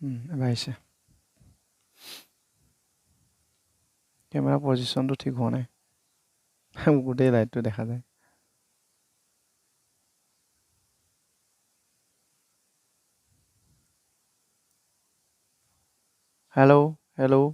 এবাৰ আহিছে কেমেৰা পজিশ্যনটো ঠিক হোৱা নাই গোটেই লাইটটো দেখা যায় হেল্ল' হেল্ল'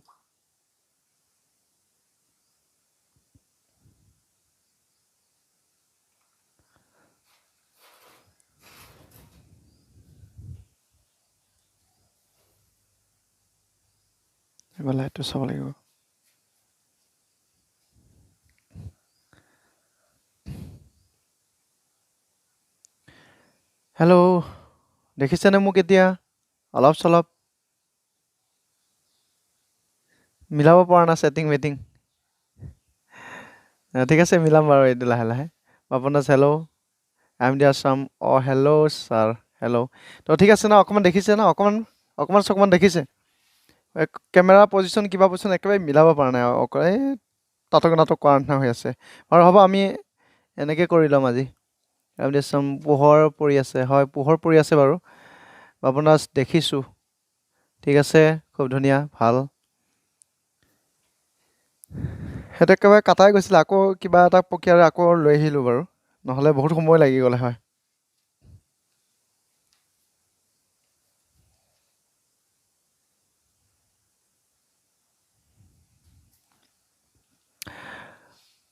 এবাৰ লাইটটো চাব লাগিব হেল্ল' দেখিছেনে মোক এতিয়া অলপ চলপ মিলাব পৰা নাই ছেটিং মেটিং ঠিক আছে মিলাম বাৰু এইটো লাহে লাহে পাপনাছ হেল্ল' আই এম ডিয়াৰ চাম হেল্ল' ছাৰ হেল্ল' তো ঠিক আছে ন অকণমান দেখিছে ন অকণমান দেখিছে কেমেৰা পজিশ্যন কিবা পজিশ্যন একেবাৰে মিলাব পৰা নাই এই নাটক কৰা নিচিনা হৈ আছে আৰু হ'ব আমি এনেকৈ কৰি ল'ম আজি আই এম ডিয়াৰ চাম পোহৰ পৰি আছে হয় পোহৰ পৰি আছে বাৰু পাপনাছ দেখিছোঁ ঠিক আছে খুব ধুনীয়া ভাল সেইটো একেবাৰে কাটাই গৈছিলে আকৌ কিবা এটা প্ৰক্ৰিয়াৰে আকৌ লৈ আহিলোঁ বাৰু নহ'লে বহুত সময় লাগি গ'লে হয়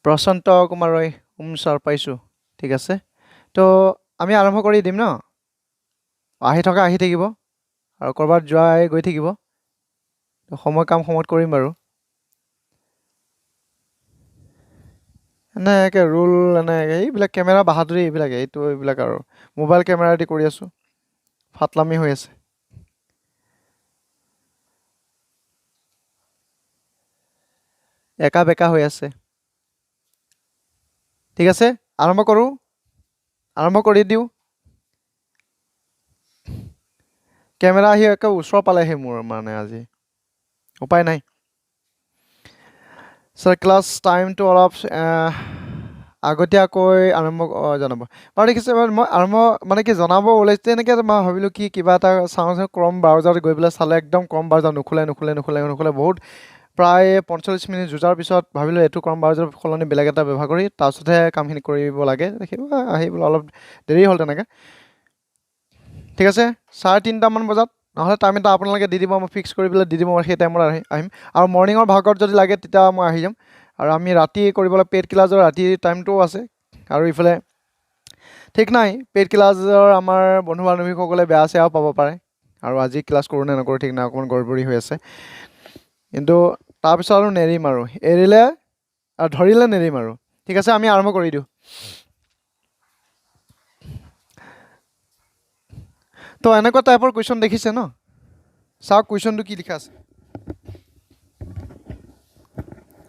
প্ৰশান্ত কুমাৰ ৰয় ছাৰ পাইছোঁ ঠিক আছে তো আমি আৰম্ভ কৰি দিম ন আহি থাকিব আৰু ক'ৰবাত যোৱাই গৈ থাকিব সময় কাম সময়ত কৰিম বাৰু এনেকৈ ৰোল এনেকৈ এইবিলাক কেমেৰা বাহাদুৰি এইবিলাক আৰু মোবাইল কেমেৰাদি কৰি আছোঁ ফাটলামি হৈ আছে একা বেকা হৈ আছে ঠিক আছে আৰম্ভ কৰি দিওঁ কেমেৰা আহি একে ওচৰ পালেহি মোৰ মানে আজি উপায় নাই ছাৰ ক্লাছ টাইমটো অলপ আগতীয়াকৈ আৰম্ভ জনাব বাৰু দেখিছে মই আৰম্ভ মানে কি জনাব ওলাইছে এনেকৈ মই ভাবিলোঁ কি কিবা এটা চাওঁ ক্ৰম ব্ৰাউজাৰত গৈ পেলাই চালে একদম ক্ৰম ব্ৰাউজাৰ নুখোলে বহুত প্ৰায় 45 মিনিট যুঁজাৰ পিছত ভাবিলোঁ এইটো ক্ৰম ব্ৰাউজাৰ সলনি বেলেগ এটা ব্যৱহাৰ কৰি তাৰপিছতহে কামখিনি কৰিব লাগে দেখিব আহিবলৈ অলপ দেৰি হ'ল তেনেকৈ ঠিক আছে 3:30মান বজাত নহ'লে টাইম এটা আপোনালোকে দি দিব মই ফিক্স কৰি পেলাই দি দিব মই সেই টাইমত আহিম আৰু মৰ্ণিঙৰ ভাগত যদি লাগে তেতিয়া মই আহি যাম আৰু আমি ৰাতি কৰিবলৈ পেইড ক্লাছৰ ৰাতি টাইমটোও আছে আৰু ইফালে ঠিক নাই পেইড ক্লাছৰ আমাৰ বন্ধু বান্ধৱীসকলে বেয়া চেয়াও পাব পাৰে আৰু আজি ক্লাছ কৰোঁ নে নকৰোঁ ঠিক নাই অকণমান গড়বড়ি হৈ আছে কিন্তু তাৰপিছত আৰু নেৰিম আৰু এৰিলে আৰু ধৰিলে নেৰিম আৰু ঠিক আছে আমি আৰম্ভ কৰি দিওঁ তো এনেকুৱা টাইপৰ কুৱেশ্যন দেখিছে ন চাওক কুৱেশ্যনটো কি লিখা আছে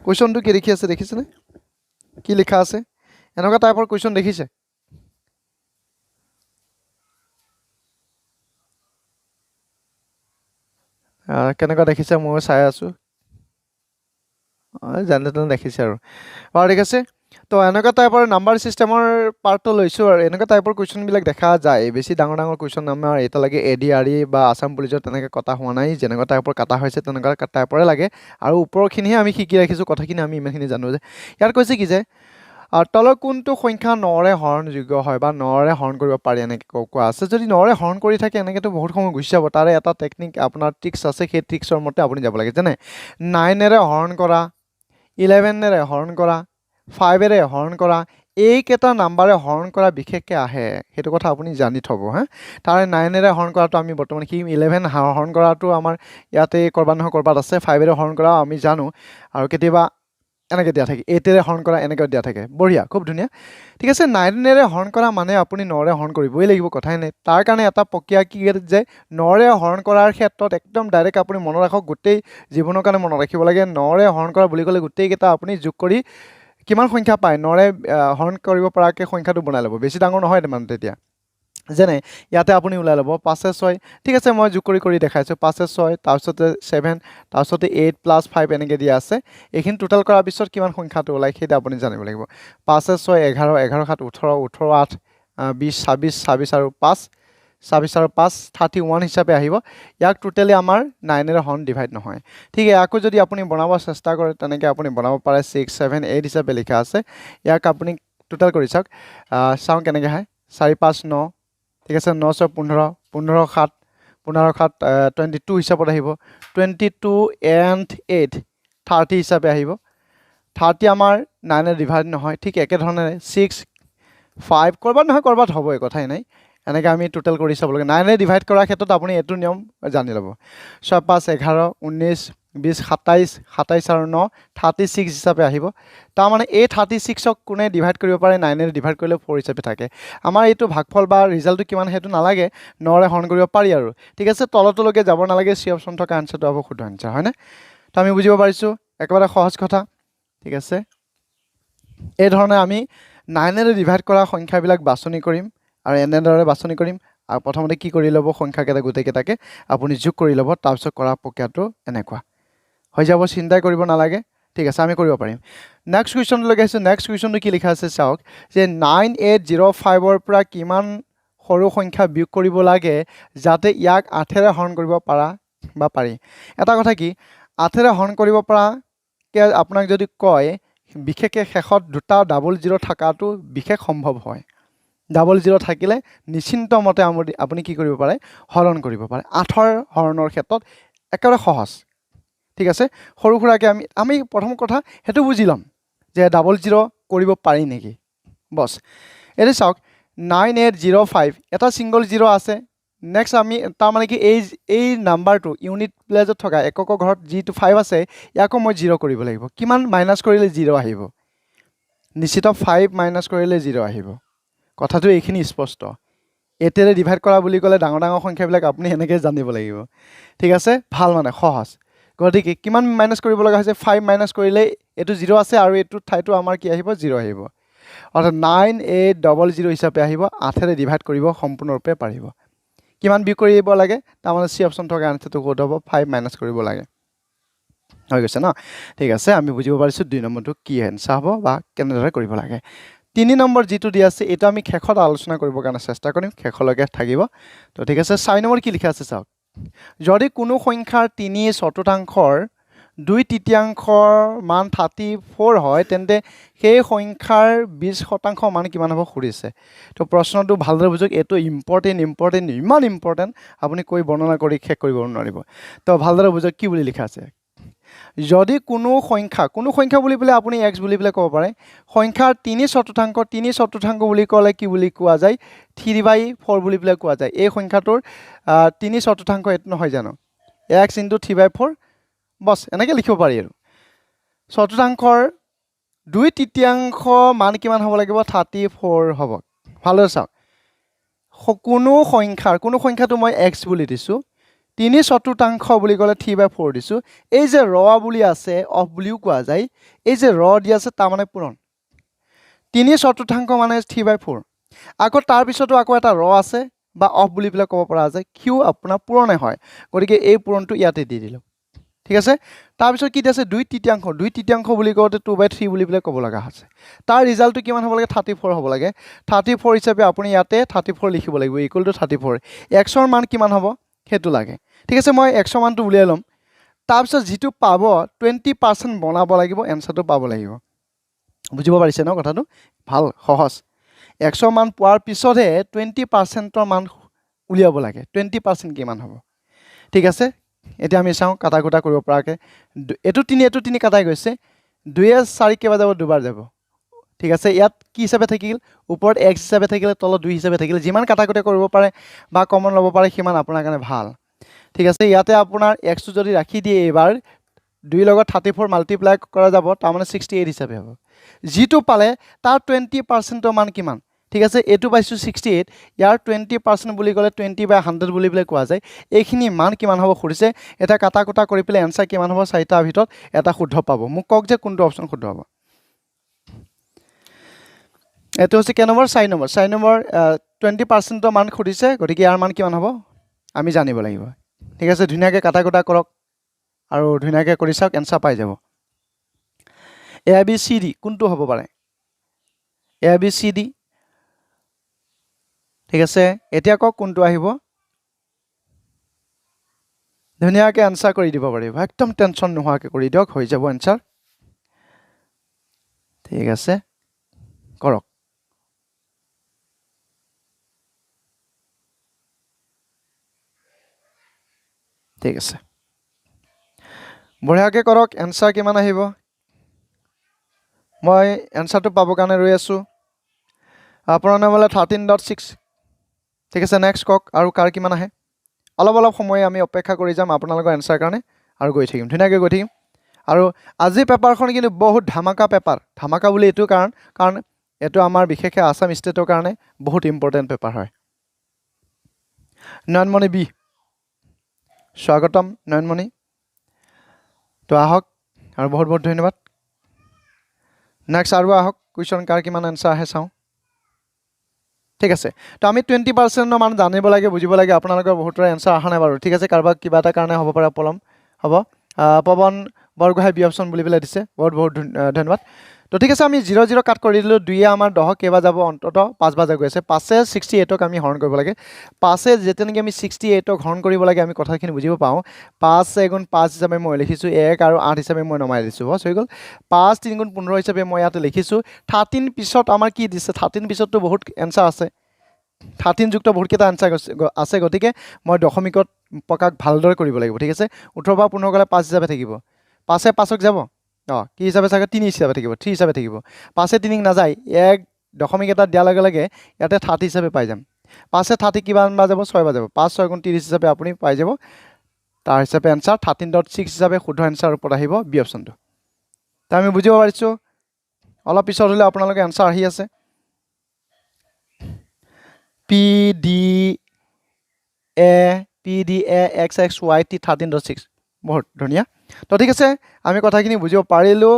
কুৱেশ্যনটো কি লিখি আছে দেখিছেনে কি লিখা আছে এনেকুৱা টাইপৰ কুৱেশ্যন দেখিছে কেনেকুৱা দেখিছে মই চাই আছোঁ যেনে তেনে দেখিছে আৰু বাৰু ঠিক আছে তো এনেকুৱা টাইপৰ নাম্বাৰ ছিষ্টেমৰ পাৰ্টটো লৈছোঁ আৰু এনেকুৱা টাইপৰ কুৱেশ্যনবিলাক দেখা যায় বেছি ডাঙৰ কুৱেশ্যন আমাৰ এতিয়ালৈকে ADRE বা আছাম পুলিচত তেনেকৈ কটা হোৱা নাই যেনেকুৱা টাইপৰ কাটা হৈছে তেনেকুৱা টাইপৰে লাগে আৰু ওপৰখিনিহে আমি শিকি ৰাখিছোঁ কথাখিনি আমি ইমানখিনি জানো যে ইয়াত কৈছে কি যে তলৰ কোনটো সংখ্যা 9ৰে হৰণযোগ্য হয় বা 9ৰে হৰণ কৰিব পাৰি এনেকৈ কোৱা আছে যদি 9ৰে হৰণ কৰি থাকে এনেকৈতো বহুত সময় গুচি যাব তাৰে এটা টেকনিক আপোনাৰ ট্ৰিক্স আছে সেই ট্ৰিক্সৰ মতে আপুনি যাব লাগে যেনে 9ৰে হৰণ কৰা 11ৰে হৰণ কৰা 5ৰে হৰণ কৰা এইকেইটা নাম্বাৰে হৰণ কৰা বিশেষকৈ আহে সেইটো কথা আপুনি জানি থ'ব হা তাৰে 9ৰে হৰণ কৰাটো আমি বৰ্তমান কি 11 হৰণ কৰাটো আমাৰ ইয়াতে ক'ৰবাত আছে 5ৰে হৰণ কৰা আমি জানো আৰু কেতিয়াবা এনেকৈ দিয়া থাকে 8ৰে হৰণ কৰা এনেকৈ দিয়া থাকে বঢ়িয়া খুব ধুনীয়া ঠিক আছে 9ৰে হৰণ কৰা মানে আপুনি 9ৰে হৰণ কৰিবই লাগিব কথাই নাই তাৰ কাৰণে এটা প্ৰক্ৰিয়া কি যে 9ৰে হৰণ কৰাৰ ক্ষেত্ৰত একদম ডাইৰেক্ট আপুনি মনত ৰাখক গোটেই জীৱনৰ কাৰণে মনত ৰাখিব লাগে 9ৰে হৰণ কৰা বুলি ক'লে গোটেইকেইটা আপুনি যোগ কৰি কিমান সংখ্যা পায় 9ৰে হৰণ কৰিব পৰাকৈ সংখ্যাটো বনাই ল'ব বেছি ডাঙৰ নহয় মানে তেতিয়া যেনে ইয়াতে আপুনি ওলাই ল'ব 5-6 ঠিক আছে মই যোগ কৰি দেখাইছোঁ 5-6 তাৰপিছতে 7 তাৰপিছতে 8 + 5 এনেকৈ দিয়া আছে এইখিনি টোটেল কৰাৰ পিছত কিমান সংখ্যাটো ওলায় সেইটো আপুনি জানিব লাগিব 5-6 11 11-7 18 18 8 20 26 26 আৰু 5 26 আৰু 5 31 হিচাপে আহিব ইয়াক টোটালি আমাৰ 9 এৰে হৰণ ডিভাইড নহয় ঠিক আকৌ যদি আপুনি বনাব চেষ্টা কৰে তেনেকৈ আপুনি বনাব পাৰে 6 7 8 হিচাপে লিখা আছে ইয়াক আপুনি টোটাল কৰি চাওক চাওঁ কেনেকৈ হয় 4 5 9 ঠিক আছে 9 6 15 15 7 15 7 22 হিচাপত আহিব 22 and 8 30 হিচাপে আহিব 30 আমাৰ 9 এৰে ডিভাইড নহয় ঠিক একেধৰণে 6 5 কৰবাত নহয় কৰবাত হ'ব এই কথাই নাই এনেকৈ আমি টোটাল কৰি চাব লাগে 9 এৰে ডিভাইড কৰাৰ ক্ষেত্ৰত আপুনি এইটো নিয়ম জানি ল'ব 6 5 11 19 20 27 27 আৰু 9 36 হিচাপে আহিব তাৰমানে এই 36ক কোনে ডিভাইড কৰিব পাৰে 9 এৰে ডিভাইড কৰিলে 4 হিচাপে থাকে আমাৰ এইটো ভাগফল বা ৰিজাল্টটো কিমান সেইটো নালাগে 9 ৰে হৰণ কৰিব পাৰি আৰু ঠিক আছে তললৈকে যাব নালাগে সি অপশ্যন থকা আনসাৰটো হ'ব শুদ্ধ আনসাৰ হয়নে তো আমি বুজিব পাৰিছোঁ একেবাৰে সহজ কথা ঠিক আছে এই ধৰণে আমি 9 এৰে ডিভাইড কৰা সংখ্যাবিলাক বাছনি কৰিম আৰু এনেদৰে বাছনি কৰিম আৰু প্ৰথমতে কি কৰি ল'ব সংখ্যাকেইটা গোটেইকেইটাকে আপুনি যোগ কৰি ল'ব তাৰপিছত কৰা প্ৰক্ৰিয়াটো এনেকুৱা হৈ যাব চিন্তাই কৰিব নালাগে ঠিক আছে আমি কৰিব পাৰিম নেক্সট কুৱেশ্যনলৈকে আহিছোঁ নেক্সট কুৱেশ্যনটো কি লিখা আছে চাওক যে 9805 পৰা কিমান সৰু সংখ্যা বিয়োগ কৰিব লাগে যাতে ইয়াক 8 এৰে হৰণ কৰিব পাৰা বা পাৰি এটা কথা কি 8 এৰে হৰণ কৰিব পৰা আপোনাক যদি কয় বিশেষকৈ শেষত দুটা ডাবল জিৰ' থকাটো বিশেষ সম্ভৱ হয় ডাবল জিৰ' থাকিলে নিশ্চিন্ত মতে আপুনি কি কৰিব পাৰে হৰণ কৰিব পাৰে 8ৰ হৰণৰ ক্ষেত্ৰত একেবাৰে সহজ ঠিক আছে সৰু সুৰাকৈ আমি প্ৰথম কথা সেইটো বুজি ল'ম যে ডাবল জিৰ' কৰিব পাৰি নেকি বছ এইটো চাওক 9805 এটা ছিংগল জিৰ' আছে নেক্সট আমি তাৰমানে কি এই নাম্বাৰটো ইউনিট প্লেজত থকা এককৰ ঘৰত যিটো 5 আছে ইয়াকো মই জিৰ' কৰিব লাগিব কিমান মাইনাছ কৰিলে জিৰ' আহিব নিশ্চিত 5 মাইনাছ কৰিলে জিৰ' আহিব কথাটো এইখিনি স্পষ্ট 8 এৰে ডিভাইড কৰা বুলি ক'লে ডাঙৰ ডাঙৰ সংখ্যাবিলাক আপুনি এনেকৈ জানিব লাগিব ঠিক আছে ভাল মানে সহজ গতিকে কিমান মাইনাছ কৰিব লগা হৈছে 5 মাইনাছ কৰিলে এইটো জিৰ' আছে আৰু এইটো ঠাইটো আমাৰ কি আহিব জিৰ' আহিব অৰ্থাৎ 9800 হিচাপে আহিব 8 এৰে ডিভাইড কৰিব সম্পূৰ্ণৰূপে পাৰিব কিমান বিয়োগ কৰিব লাগে তাৰমানে চি অপশ্যন থকা আনসাৰটো ক'ত হ'ব 5 মাইনাছ কৰিব লাগে হৈ গৈছে ন ঠিক আছে আমি বুজিব পাৰিছোঁ 2 নম্বৰটো কি এনসাৰ হ'ব বা কেনেদৰে কৰিব লাগে 3 নম্বৰ যিটো দিয়া আছে এটা আমি শেষত আলোচনা কৰিবৰ কাৰণে চেষ্টা কৰিম শেষলৈকে থাকিব তো ঠিক আছে 4 নম্বৰ কি লিখা আছে চাওক যদি কোনো সংখ্যাৰ 3/4 2/3 মান 34 হয় তেন্তে সেই সংখ্যাৰ 20% মান কিমান হ'ব সুধিছে তো প্ৰশ্নটো ভালদৰে বুজক এইটো ইম্পৰ্টেণ্ট ইমান ইম্পৰ্টেণ্ট আপুনি কৈ বৰ্ণনা কৰি শেষ কৰিব নোৱাৰিব তো ভালদৰে বুজক কি বুলি লিখা আছে যদি কোনো সংখ্যা বুলি পেলাই আপুনি x বুলি পেলাই ক'ব পাৰে সংখ্যাৰ 3/4 বুলি ক'লে কি বুলি কোৱা যায় 3/4 বুলি পেলাই কোৱা যায় এই সংখ্যাটোৰ 3/4 এইটো নহয় জানো x * 3/4 বছ এনেকৈ লিখিব পাৰি আৰু চতুৰ্থাংশৰ 2/3 মান কিমান হ'ব লাগিব 34 হ'ব ভালদৰে চাওক কোনো সংখ্যাটো মই x বুলি দিছোঁ 3/4 বুলি ক'লে 3/4 দিছোঁ এই যে ৰ বুলি আছে অফ বুলিও কোৱা যায় এই যে ৰ দি আছে তাৰমানে পূৰণ 3/4 মানে 3/4 আকৌ তাৰপিছতো আকৌ এটা ৰ আছে বা অফ বুলি পেলাই ক'ব পৰা যায় কিউ আপোনাৰ পূৰণে হয় গতিকে এই পূৰণটো ইয়াতে দি দিলোঁ ঠিক আছে তাৰপিছত কি আছে 2/3 বুলি কওঁতে 2/3 বুলি পেলাই ক'ব লগা আছে তাৰ ৰিজাল্টটো কিমান হ'ব লাগে 34 হ'ব লাগে 34 হিচাপে আপুনি ইয়াতে 34 লিখিব লাগিব ইকুৱেল টু 34 xৰ মান কিমান হ'ব সেইটো লাগে ঠিক আছে মই xৰ মানটো উলিয়াই ল'ম তাৰপিছত যিটো পাব 20% বনাব লাগিব এনসাৰটো পাব লাগিব বুজিব পাৰিছে ন কথাটো ভাল সহজ xৰ মান পোৱাৰ পিছতহে 20%ৰ মান উলিয়াব লাগে 20% কিমান হ'ব ঠিক আছে এতিয়া আমি চাওঁ কাটা কুটা কৰিব পৰাকৈ এইটো 3 কাটাই গৈছে 2 4 কেইবাৰ যাব দুবাৰ যাব ঠিক আছে ইয়াত কি হিচাপে থাকিল ওপৰত x হিচাপে থাকিলে তলত 2 হিচাপে থাকিলে যিমান কাটা কুটা কৰিব পাৰে বা কমন ল'ব পাৰে সিমান আপোনাৰ কাৰণে ভাল ঠিক আছে ইয়াতে আপোনাৰ x টো যদি ৰাখি দিয়ে এবাৰ 2 লগত 34 মাল্টিপ্লাই কৰা যাব তাৰমানে 68 হিচাপে হ'ব যিটো পালে তাৰ 20% মান কিমান ঠিক আছে এইটো পাইছোঁ 68 ইয়াৰ 20% বুলি ক'লে 20/100 বুলি পেলাই কোৱা যায় এইখিনি মান কিমান হ'ব সুধিছে এটা কাটা কুটা কৰি পেলাই এনসাৰ কিমান হ'ব 4টাৰ ভিতৰত এটা শুদ্ধ পাব মোক কওক যে কোনটো অপশ্যন শুদ্ধ হ'ব এইটো হৈছে কে নম্বৰ 4 নম্বৰ 20% মান সুধিছে গতিকে ইয়াৰ মান কিমান হ'ব আমি জানিব লাগিব ঠিক আছে ধুনীয়াকৈ কাটা কুটা কৰক আৰু ধুনীয়াকৈ কৰি চাওক এনসাৰ পাই যাব ABCD কোনটো হ'ব পাৰে ABCD ঠিক আছে এতিয়া কওক কোনটো আহিব ধুনীয়াকৈ আনসাৰ কৰি দিব পাৰিব একদম টেনচন নোহোৱাকৈ কৰি দিয়ক হৈ যাব আনসাৰ ঠিক আছে কৰক ঠিক আছে বঢ়িয়াকৈ কৰক এনসাৰ কিমান আহিব মই এনসাৰটো পাবৰ কাৰণে ৰৈ আছোঁ আপোনাৰ নামলৈ 13.6 ঠিক আছে নেক্সট কওক আৰু কাৰ কিমান আহে অলপ সময় আমি অপেক্ষা কৰি যাম আপোনালোকৰ এনসাৰ কাৰণে আৰু গৈ থাকিম ধুনীয়াকৈ গৈ থাকিম আৰু আজি পেপাৰখন কিন্তু বহুত ধামাকা পেপাৰ ধামাকা বুলি এইটো কাৰণ এইটো আমাৰ বিশেষকৈ আসাম ষ্টেটৰ কাৰণে বহুত ইম্পৰ্টেণ্ট পেপাৰ হয় নয়নমণি বি স্বাগতম নয়নমণি তো আহক আৰু বহুত বহুত ধন্যবাদ নেক্সট আৰু আহক কুৱেশ্যন কাৰ কিমান এনসাৰ আহে চাওঁ ঠিক আছে তো আমি 20% মান জানিব লাগে বুজিব লাগে আপোনালোকৰ বহুতৰ এনসাৰ অহা নাই বাৰু ঠিক আছে কাৰোবাক কিবা এটা কাৰণে হ'ব পাৰে পলম হ'ব পৱন বৰগোহাঁই বি অপশ্যন বুলি পেলাই দিছে বহুত বহুত ধন্যবাদ তো ঠিক আছে আমি 0 কাট কৰি দিলোঁ 2 আমাৰ 10 কেইবা যাব অন্তত 5 বাজা গৈ আছে 5 68ক আমি হৰণ কৰিব লাগে 5 যেতিয়া নেকি আমি 68ক হৰণ কৰিব লাগে আমি কথাখিনি বুজিব পাওঁ 5 গুণ 5 হিচাপে মই লিখিছোঁ 1 আৰু 8 হিচাপে মই নমাই দিছোঁ বছ হৈ গ'ল 5 3 গুণ 15 হিচাপে মই ইয়াতে লিখিছোঁ 13 পিছত আমাৰ কি দিছে 13 পিছততো বহুত এনসাৰ আছে 13 যুক্ত বহুতকেইটা আনসাৰ আছে গতিকে মই দশমিকত প্ৰকাশ ভালদৰে কৰিব লাগিব ঠিক আছে 18 বা 15 গ'লে 5 হিচাপে থাকিব 5 5ক যাব কি হিচাপে চাগে 3 হিচাপে থাকিব 3 হিচাপে থাকিব 5 3 নাযায় এক দশমিক এটা দিয়াৰ লগে লগে ইয়াতে 30 হিচাপে পাই যাম 5 30 কিমান বা যাব 6 বা যাব 5 6 গুণ 30 হিচাপে আপুনি পাই যাব তাৰ হিচাপে এনসাৰ 13.6 হিচাপে শুদ্ধ এনসাৰ ওপৰত আহিব বি অপশ্যনটো তো আমি বুজিব পাৰিছোঁ অলপ পিছত হ'লে আপোনালোকে এনসাৰ আহি আছে PDA XXYT 13.6 বহুত ধুনীয়া তো ঠিক আছে আমি কথাখিনি বুজিব পাৰিলোঁ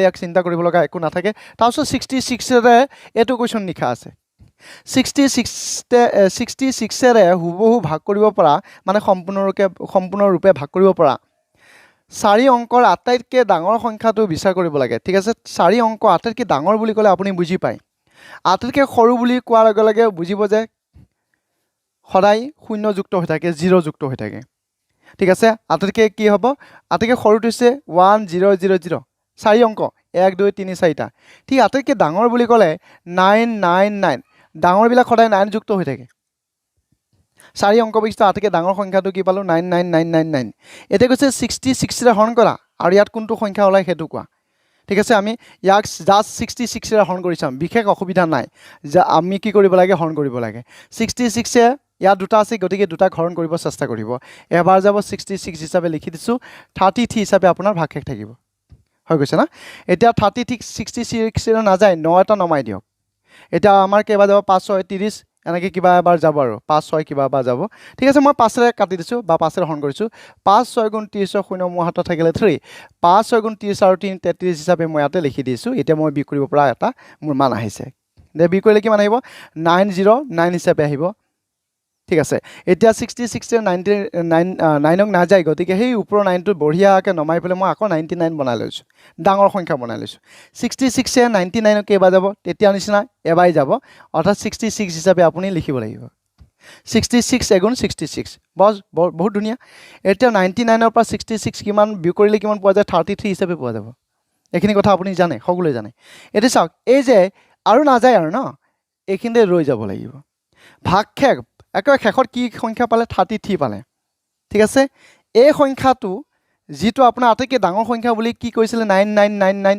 ইয়াক চিন্তা কৰিব লগা একো নাথাকে তাৰপিছত 66ৰে এইটো কুৱেশ্যন লিখা আছে 66ৰে হুবহু ভাগ কৰিব পৰা মানে সম্পূৰ্ণৰূপে ভাগ কৰিব পৰা 4 অংকৰ আটাইতকৈ ডাঙৰ সংখ্যাটো বিচাৰ কৰিব লাগে ঠিক আছে 4 অংক আটাইতকৈ ডাঙৰ বুলি ক'লে আপুনি বুজি পায় আটাইতকৈ সৰু বুলি কোৱাৰ লগে লগে বুজিব যে সদায় 0 যুক্ত হৈ থাকে 0 যুক্ত হৈ থাকে ঠিক আছে আটাইতকৈ কি হ'ব আটাইতকৈ সৰুটো হৈছে 1 0 0 0 4 অংক 1 2 3 4টা ঠিক আটাইতকৈ ডাঙৰ বুলি ক'লে 999 ডাঙৰবিলাক সদায় 9 যুক্ত হৈ থাকে 4 অংক বিশিষ্ট আটাইতকৈ ডাঙৰ সংখ্যাটো কি পালোঁ 99999 এতিয়া কৈছে 66ৰে হৰণ কৰা আৰু ইয়াত কোনটো সংখ্যা ওলায় সেইটো কোৱা ঠিক আছে আমি ইয়াক জাষ্ট 66ৰে হৰণ কৰি চাম বিশেষ অসুবিধা নাই যে আমি কি কৰিব লাগে হৰণ কৰিব লাগে 66 ইয়াত দুটা আছে গতিকে দুটাক হৰণ কৰিব চেষ্টা কৰিব এবাৰ যাব 66 হিচাপে লিখি দিছোঁ 33 হিচাপে আপোনাৰ ভাগশেষ থাকিব হৈ গৈছে না এতিয়া 66 নাযায় 9 এটা নমাই দিয়ক এতিয়া আমাৰ কেইবা যাব 5 6 30 এনেকৈ কিবা এবাৰ যাব আৰু 5 6 কিবা এবাৰ যাব ঠিক আছে মই 5ৰে কাটি দিছোঁ বা 5ৰে হৰণ কৰিছোঁ 5 6 গুণ 30 0 মোৰ হাতত থাকিলে 3 5 6 গুণ 30 আৰু 3 33 হিচাপে মই ইয়াতে লিখি দিছোঁ এতিয়া মই বি কৰিব পৰা এটা মোৰ মান আহিছে দে বি কৰিলে কিমান আহিব 909 হিচাপে আহিব ঠিক আছে এতিয়া 66 9ক নাযায় গতিকে সেই ওপৰৰ 9টো বঢ়িয়াকৈ নমাই পেলাই মই আকৌ 99 বনাই লৈছোঁ ডাঙৰ সংখ্যা বনাই লৈছোঁ 66 99ক কেইবাৰ যাব তেতিয়া নিচিনা এবাই যাব অৰ্থাৎ 66 হিচাপে আপুনি লিখিব লাগিব 66 এগুণ 66 বহুত ধুনীয়া এতিয়া 99ৰ পৰা 66 কিমান বিয়োগ কৰিলে কিমান পোৱা যায় 33 হিচাপে পোৱা যাব এইখিনি কথা আপুনি জানে সকলোৱে জানে এতিয়া চাওক এই যে আৰু নাযায় আৰু ন এইখিনিতে ৰৈ যাব লাগিব ভাগশেষ একেবাৰে শেষত কি সংখ্যা পালে 33 পালে ঠিক আছে এই সংখ্যাটো যিটো আপোনাৰ আটাইতকৈ ডাঙৰ সংখ্যা বুলি কি কৈছিলে 9999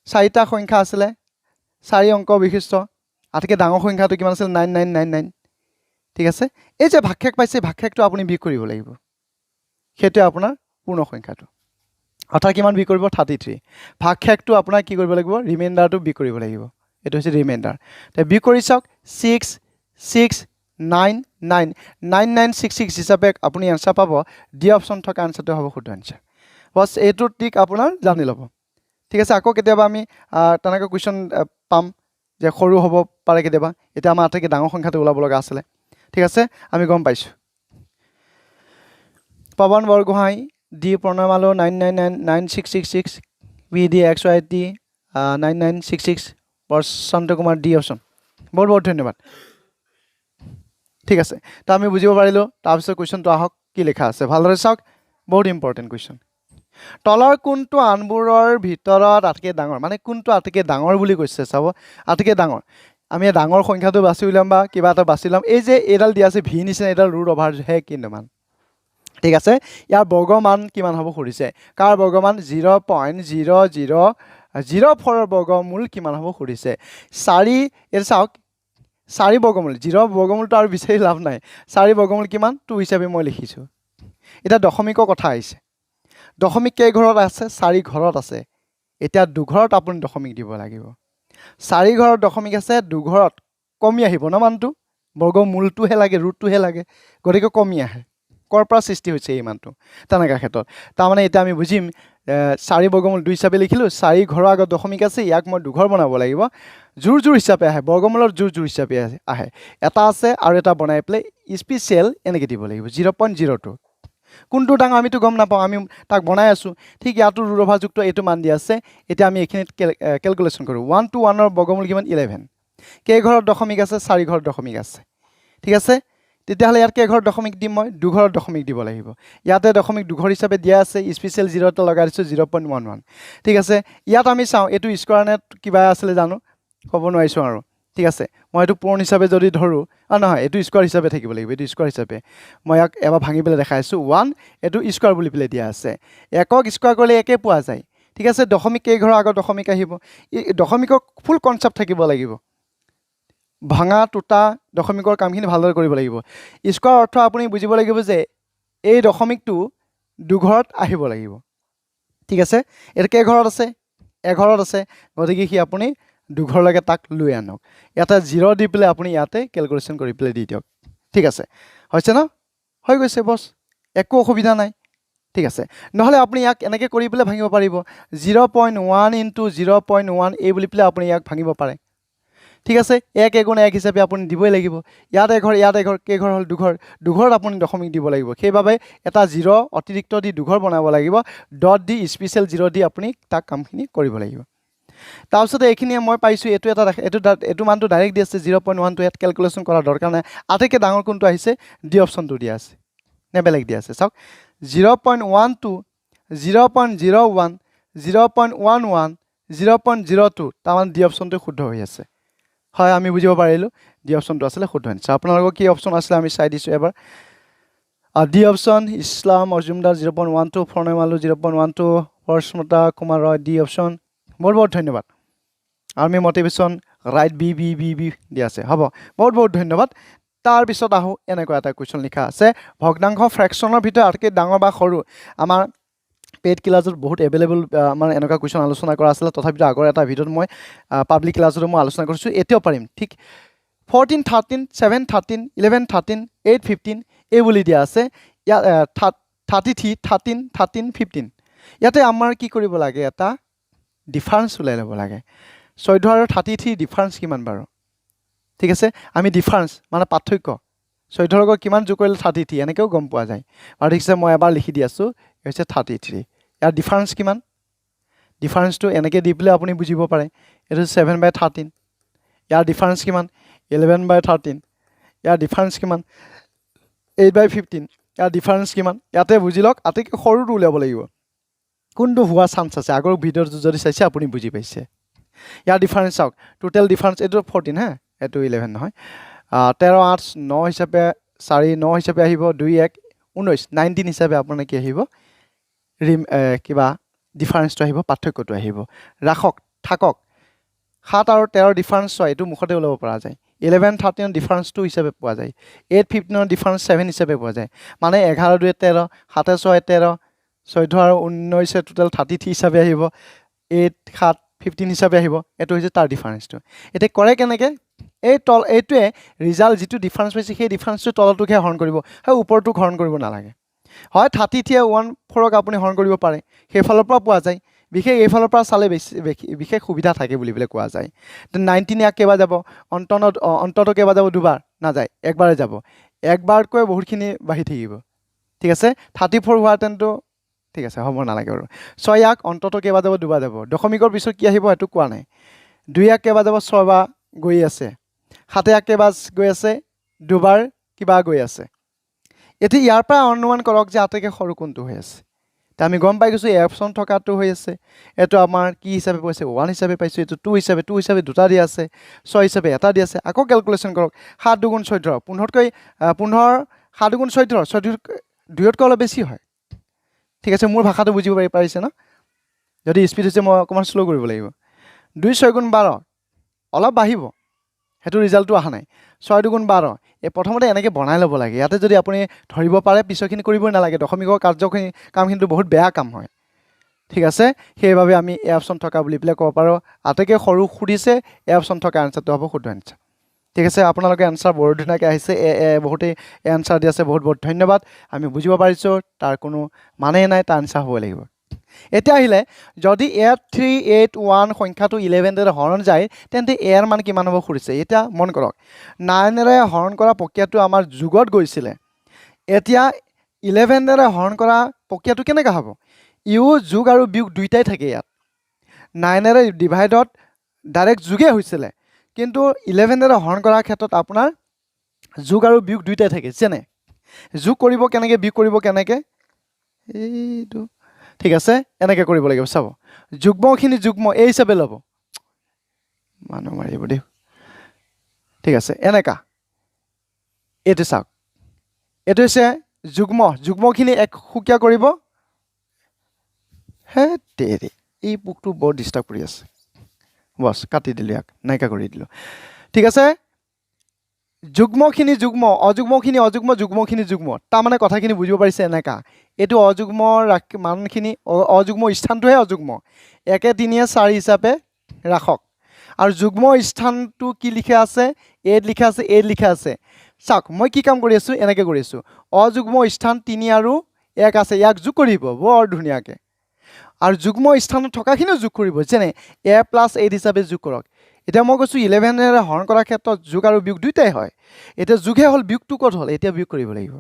চাৰিটা সংখ্যা আছিলে 4 অংক বিশিষ্ট আটাইতকৈ ডাঙৰ সংখ্যাটো কিমান আছিল 9999 ঠিক আছে এই যে ভাগশেষ পাইছে ভাগশেষটো আপুনি বিয়োগ কৰিব লাগিব সেইটোৱে আপোনাৰ পূৰ্ণ সংখ্যাটো অৰ্থাৎ কিমান বিয়োগ কৰিব 33 ভাগশেষটো আপোনাৰ কি কৰিব লাগিব ৰিমাইণ্ডাৰটো বিয়োগ কৰিব লাগিব এইটো হৈছে ৰিমাইণ্ডাৰ তে বিয়োগ কৰি চাওক 6999966 হিচাপে আপুনি এনসাৰ পাব ডি অপশ্যন থকা এনসাৰটো হ'ব শুদ্ধ এনসাৰ বছ এইটো ট্ৰিক আপোনাৰ জানি ল'ব ঠিক আছে আকৌ কেতিয়াবা আমি তেনেকৈ কুৱেশ্যন পাম যে সৰু হ'ব পাৰে কেতিয়াবা এতিয়া আমাৰ আটাইতকৈ ডাঙৰ সংখ্যাটো ওলাব লগা আছিলে ঠিক আছে আমি গম পাইছোঁ পৱন বৰগোহাঁই ডি প্ৰণয়মালো 999666 PDXYT 9966 প্ৰশান্ত কুমাৰ ডি অপশ্যন বহুত বহুত ধন্যবাদ ঠিক আছে তো আমি বুজিব পাৰিলোঁ তাৰপিছত কুৱেশ্যনটো আহক কি লিখা আছে ভালদৰে চাওক বহুত ইম্পৰ্টেণ্ট কুৱেশ্যন তলৰ কোনটো আনবোৰৰ ভিতৰত আটাইতকৈ ডাঙৰ মানে কোনটো আটাইতকৈ ডাঙৰ বুলি কৈছে চাব আটাইতকৈ ডাঙৰ আমি ডাঙৰ সংখ্যাটো বাছি উলিয়াম বা কিবা এটা বাছি ল'ম এই যে এইডাল দিয়া আছে ভি নিচিনা এইডাল ৰুট অভাৰ হে কিন্তু মান ঠিক আছে ইয়াৰ বৰ্গমান কিমান হ'ব সুধিছে কাৰ বৰ্গমান 0.0004ৰ বৰ্গমূল কিমান হ'ব সুধিছে 4 এৰ চাওক 4 বৰ্গমূল 0 বৰ্গমূলটো আৰু বিচাৰি লাভ নাই 4 বৰ্গমূল কিমান 2 হিচাপে মই লিখিছোঁ এটা দশমিকৰ কথা আহিছে দশমিক কেই ঘৰত আছে 4 ঘৰত আছে এতিয়া দুঘৰত আপুনি দশমিক দিব লাগিব 4 ঘৰত দশমিক আছে দুঘৰত কমি আহিব ন মানটো বৰ্গমূলটোহে লাগে ৰুটটোহে লাগে গতিকে কমি আহে কৰ পৰা সৃষ্টি হৈছে এই মানটো তেনেকা ক্ষেত্ৰত তাৰমানে এতিয়া আমি বুজিম 4 বৰ্গমূল 2 হিচাপে লিখিলোঁ 4 ঘৰৰ আগত দশমিক আছে ইয়াক মই দুঘৰ বনাব লাগিব জোৰ জোৰ হিচাপে আহে বৰ্গমূলৰ জোৰ জোৰ হিচাপে আহে এটা আছে আৰু এটা বনাই পেলাই স্পেচিয়েল এনেকৈ দিব লাগিব 0.02 কোনটো ডাঙৰ আমিতো গম নাপাওঁ আমি তাক বনাই আছোঁ ঠিক ইয়াতো ৰুট অভাৰযুক্ত এইটো মান দিয়া আছে এতিয়া আমি এইখিনিত কেলকুলেশ্যন কৰোঁ 1 to 1ৰ বৰ্গমূল কিমান 11 কেই ঘৰত দশমিক আছে 4 ঘৰত দশমিক আছে ঠিক আছে তেতিয়াহ'লে ইয়াত কেই ঘৰত দশমিক দিম মই দুঘৰত দশমিক দিব লাগিব ইয়াতে দশমিক দুঘৰ হিচাপে দিয়া আছে স্পেচিয়েল 0 এটা লগাই দিছোঁ 0.11 ঠিক আছে ইয়াত আমি চাওঁ এইটো স্কোৱাৰ নে কিবা আছিলে জানো ক'ব নোৱাৰিছোঁ আৰু ঠিক আছে মই এইটো পূৰণ হিচাপে যদি ধৰোঁ নহয় এইটো স্কোৱাৰ হিচাপে থাকিব লাগিব এইটো স্কোৱাৰ হিচাপে মই ইয়াক এবাৰ ভাঙি পেলাই দেখাই আছোঁ 1 এইটো স্কোৱাৰ বুলি পেলাই দিয়া আছে একক স্কোৱাৰ কৰিলে একে পোৱা যায় ঠিক আছে দশমিক কেই ঘৰৰ আগত দশমিক আহিব দশমিকৰ ফুল কনচেপ্ট থাকিব লাগিব ভাঙা টুটা দশমিকৰ কামখিনি ভালদৰে কৰিব লাগিব স্কোৱাৰ অৰ্থ আপুনি বুজিব লাগিব যে এই দশমিকটো দুঘৰত আহিব লাগিব ঠিক আছে এইটো কেই ঘৰত আছে এঘৰত আছে গতিকে কি আপুনি দুঘৰলৈকে তাক লৈ আনক ইয়াতে 0 দি পেলাই আপুনি ইয়াতে কেলকুলেশ্যন কৰি পেলাই দি দিয়ক ঠিক আছে হৈছে ন হৈ গৈছে বছ একো অসুবিধা নাই ঠিক আছে নহ'লে আপুনি ইয়াক এনেকৈ কৰি পেলাই ভাঙিব পাৰিব 0.1 ইনটু 0.1 এই বুলি পেলাই আপুনি ইয়াক ভাঙিব পাৰে ঠিক আছে 1 এগুণ 1 হিচাপে আপুনি দিবই লাগিব ইয়াত এঘৰ কেই ঘৰ হ'ল দুঘৰত আপুনি দশমিক দিব লাগিব সেইবাবে এটা 0 অতিৰিক্ত দি দুঘৰ বনাব লাগিব ডট দি স্পেচিয়েল 0 দি আপুনি তাক কামখিনি কৰিব লাগিব তাৰপিছতে এইখিনিয়ে মই পাইছোঁ এইটো মানটো ডাইৰেক্ট দি আছে 0.1টো ইয়াত কেলকুলেশ্যন কৰাৰ দৰকাৰ নাই আটাইতকৈ ডাঙৰ কোনটো আহিছে ডি অপশ্যনটো দিয়া আছে নে বেলেগ দিয়া আছে চাওক 0.12 0.01 0.11 0.02 তাৰমানে ডি অপশ্যনটো শুদ্ধ হৈ আছে হয় আমি বুজিব পাৰিলোঁ ডি অপশ্যনটো আছিলে শুদ্ধ আনিছে আপোনালোকৰ কি অপশ্যন আছিলে আমি চাই দিছোঁ এবাৰ ডি অপশ্যন ইছলাম মজুমদাৰ 0.12 প্ৰণয় মালু 0.12 হৰ্ষমতা কুমাৰ ৰয় ডি অপশ্যন বহুত বহুত ধন্যবাদ army motivation right B B B B দিয়া আছে হ'ব বহুত বহুত ধন্যবাদ তাৰপিছত আহোঁ এনেকুৱা এটা কুৱেশ্যন লিখা আছে ভগ্নাংশ ফ্ৰেকশ্যনৰ ভিতৰত আটাইতকৈ ডাঙৰ বা সৰু আমাৰ পেইড ক্লাছত বহুত এভেইলেবল আমাৰ এনেকুৱা কুৱেশ্যন আলোচনা কৰা আছিলে তথাপিতো আগৰ এটা ভিডিঅ'ত মই পাব্লিক ক্লাছতো মই আলোচনা কৰিছোঁ এতিয়াও পাৰিম ঠিক 14 13 7 13 11 13 8 15 এই বুলি দিয়া আছে ইয়াত 33 13 13 15 ইয়াতে আমাৰ কি কৰিব লাগে এটা ডিফাৰেঞ্চ ওলাই ল'ব লাগে 14 আৰু 33 ডিফাৰেঞ্চ কিমান বাৰু ঠিক আছে আমি ডিফাৰেঞ্চ মানে পাৰ্থক্য 14 লগত কিমান যোগ কৰিলে 33 এনেকৈও গম পোৱা যায় আৰু ঠিক আছে মই এবাৰ লিখি দি আছোঁ হৈছে 33 ইয়াৰ ডিফাৰেঞ্চ কিমান ডিফাৰেঞ্চটো এনেকৈ দি পেলাই আপুনি বুজিব পাৰে এইটো 7/13 ইয়াৰ ডিফাৰেঞ্চ কিমান 11/13 ইয়াৰ ডিফাৰেঞ্চ কিমান 8/15 ইয়াৰ ডিফাৰেঞ্চ কিমান ইয়াতে বুজি লওক আটাইতকৈ সৰুটো উলিয়াব লাগিব কোনটো হোৱা চান্স আছে আগৰ ভিডিঅ'টো যদি চাইছে আপুনি বুজি পাইছে ইয়াৰ ডিফাৰেঞ্চ চাওক টোটেল ডিফাৰেঞ্চ এইটো 14 হা এইটো 11 নহয় 13 8 9 হিচাপে 4 9 হিচাপে আহিব 2 1 19 19 হিচাপে আপোনাৰ কি আহিব কিবা ডিফাৰেঞ্চটো আহিব পাৰ্থক্যটো আহিব ৰাখক থাকক 7 আৰু 13 ডিফাৰেঞ্চ হয় এইটো মুখতে ওলাব পৰা যায় 11 13 ডিফাৰেঞ্চটো হিচাপে পোৱা যায় 8 15 ডিফাৰেঞ্চ 7 হিচাপে পোৱা যায় মানে 11 2 13 7 6 13 14 আৰু 19 টোটেল 33 হিচাপে আহিব 8 7 15 হিচাপে আহিব এইটো হৈছে তাৰ ডিফাৰেঞ্চটো এতিয়া কৰে কেনেকৈ এইটোৱে ৰিজাল্ট যিটো ডিফাৰেঞ্চ পাইছে সেই ডিফাৰেঞ্চটো তলটোকহে হৰণ কৰিব হয় ওপৰটোক হৰণ কৰিব নালাগে হয় 33 14ক আপুনি হৰণ কৰিব পাৰে সেইফালৰ পৰা পোৱা যায় বিশেষ এইফালৰ পৰা চালে বিশেষ সুবিধা থাকে বুলি পেলাই কোৱা যায় 19 ইয়াক কেইবাৰ যাব অন্তত কেইবাৰ যাব দুবাৰ নাযায় একবাৰে যাব একবাৰতকৈ বহুতখিনি বাঢ়ি থাকিব ঠিক আছে 34 হোৱাহেঁতেনতো ঠিক আছে হ'ব নালাগে বাৰু 6 ইয়াক অন্তত কেইবাৰ যাব দুবাৰ যাব দশমিকৰ পিছত কি আহিব সেইটো কোৱা নাই 2 ইয়াক কেইবাৰ যাব 6 বাৰ গৈ আছে 7 ইয়াক কেইবাৰ গৈ আছে দুবাৰ কিবা গৈ আছে এতিয়া ইয়াৰ পৰা অনুমান কৰক যে আটাইতকৈ সৰু কোনটো হৈ আছে তা আমি গম পাই গৈছো এ অপচন থকাটো হৈ আছে এটো আমাৰ কি হিচাপে পাইছে 1 হিচাপে পাইছো এটো 2 হিচাপে দুটা দি আছে 6 হিচাপে এটা দি আছে আকৌ ক্যালকুলেশন কৰক 7 2 14 15তকৈ 15 7 2 14 14 দুইতকৈ অলপ বেছি হয় ঠিক আছে মোৰ ভাষাটো বুজিব পাৰিছে না যদি স্পিড হৈছে মই অকমান স্লো কৰিব লাগিব 2 6 গুণ 12 অলপ বাঢ়িব হেতু ৰিজাল্টটো আহা নাই 6 2 গুণ 12 এই প্ৰথমতে এনেকৈ বনাই ল'ব লাগে ইয়াতে যদি আপুনি ধৰিব পাৰে পিছৰখিনি কৰিবই নালাগে দশমিকৰ কাৰ্যখিনি কামখিনি বহুত বেয়া কাম হয় ঠিক আছে সেইভাবে আমি এ অপচন থকা বুলি পেলাই ক'ব পাৰো আটাইতকৈ সৰু খুদিছে এ অপচন থকা আনসাৰটো হ'ব শুদ্ধ আনসাৰ ঠিক আছে আপোনালোকে আনসাৰ বৰ ধুনীয়াকৈ আহিছে বহুতে আনসাৰ দি আছে বহুত বহুত ধন্যবাদ আমি বুজিব পাৰিছো তাৰ কোনো মানে নাই তাৰ আনসাৰ হ'ব লাগিব এতিয়া আহিলে যদি এ 381 সংখ্যাটো 11 ৰে হৰণ যায় তেন্তে এৰ মান কিমান হ'ব খুৰিছে এটা মন কৰক 9 ৰে হৰণ কৰা প্ৰক্ৰিয়াটো আমাৰ যুগত গৈছিলে এতিয়া 11 ৰে হৰণ কৰা প্ৰক্ৰিয়াটো কেনেকা হ'ব ইউ যুগ আৰু বিয়োগ দুইটাই থাকে ইয়াত 9 ৰে ডিভাইডত ডাইৰেক্ট যুগে হৈছিলে কিন্তু 11 ৰে হৰণ কৰাৰ ক্ষেত্ৰত আপোনাৰ যুগ আৰু বিয়োগ দুইটাই থাকে যেনে যুগ কৰিব কেনেকে বিয়োগ কৰিব কেনেকে এইটো ঠিক আছে এনেকে কৰিব লাগিব চাব যুগ্মখিনি যুগ্ম এই হিচাপে ল'ব মানুহ মাৰিব দেই ঠিক আছে এনেকা এটো চাওক এটো হৈছে যুগ্মখিনি এক সুকিয়া কৰিব হে তেৰি এই বুকটো বৰ ডিস্টাৰ্ব কৰি আছে বস কাটি দিলো ইয়াক নাইকা কৰি দিলো ঠিক আছে যুগ্মখিনি যুগ্ম অযুগ্মখিনি অযুগ্ম যুগ্মখিনি যুগ্ম তাৰ মানে কথাখিনি বুজিব পাৰিছে এনেকা এটো অযুগ্ম মানখিনি অযুগ্ম স্থানটোহে অযুগ্ম 1 3 4 হিচাপে ৰাখক আৰু যুগ্ম স্থানটো কি লিখা আছে এ লিখা আছে চাওক মই কি কাম কৰি আছো এনেকে কৰি আছো অযুগ্ম স্থান 3 আৰু 1 আছে ইয়াক যোগ কৰিব বৰ ধুনীয়াকে আৰু যুগ্ম স্থানত থকাখিনিও যোগ কৰিব যেনে a + 8 হিচাপে যোগ কৰক এতিয়া মই কৈছো 11 ৰে হৰণ কৰাৰ ক্ষেত্ৰত যোগ আৰু বিয়োগ দুইটাই হয় এতিয়া যোগে হল বিয়োগটো কত হল এতিয়া বিয়োগ কৰিব লাগিব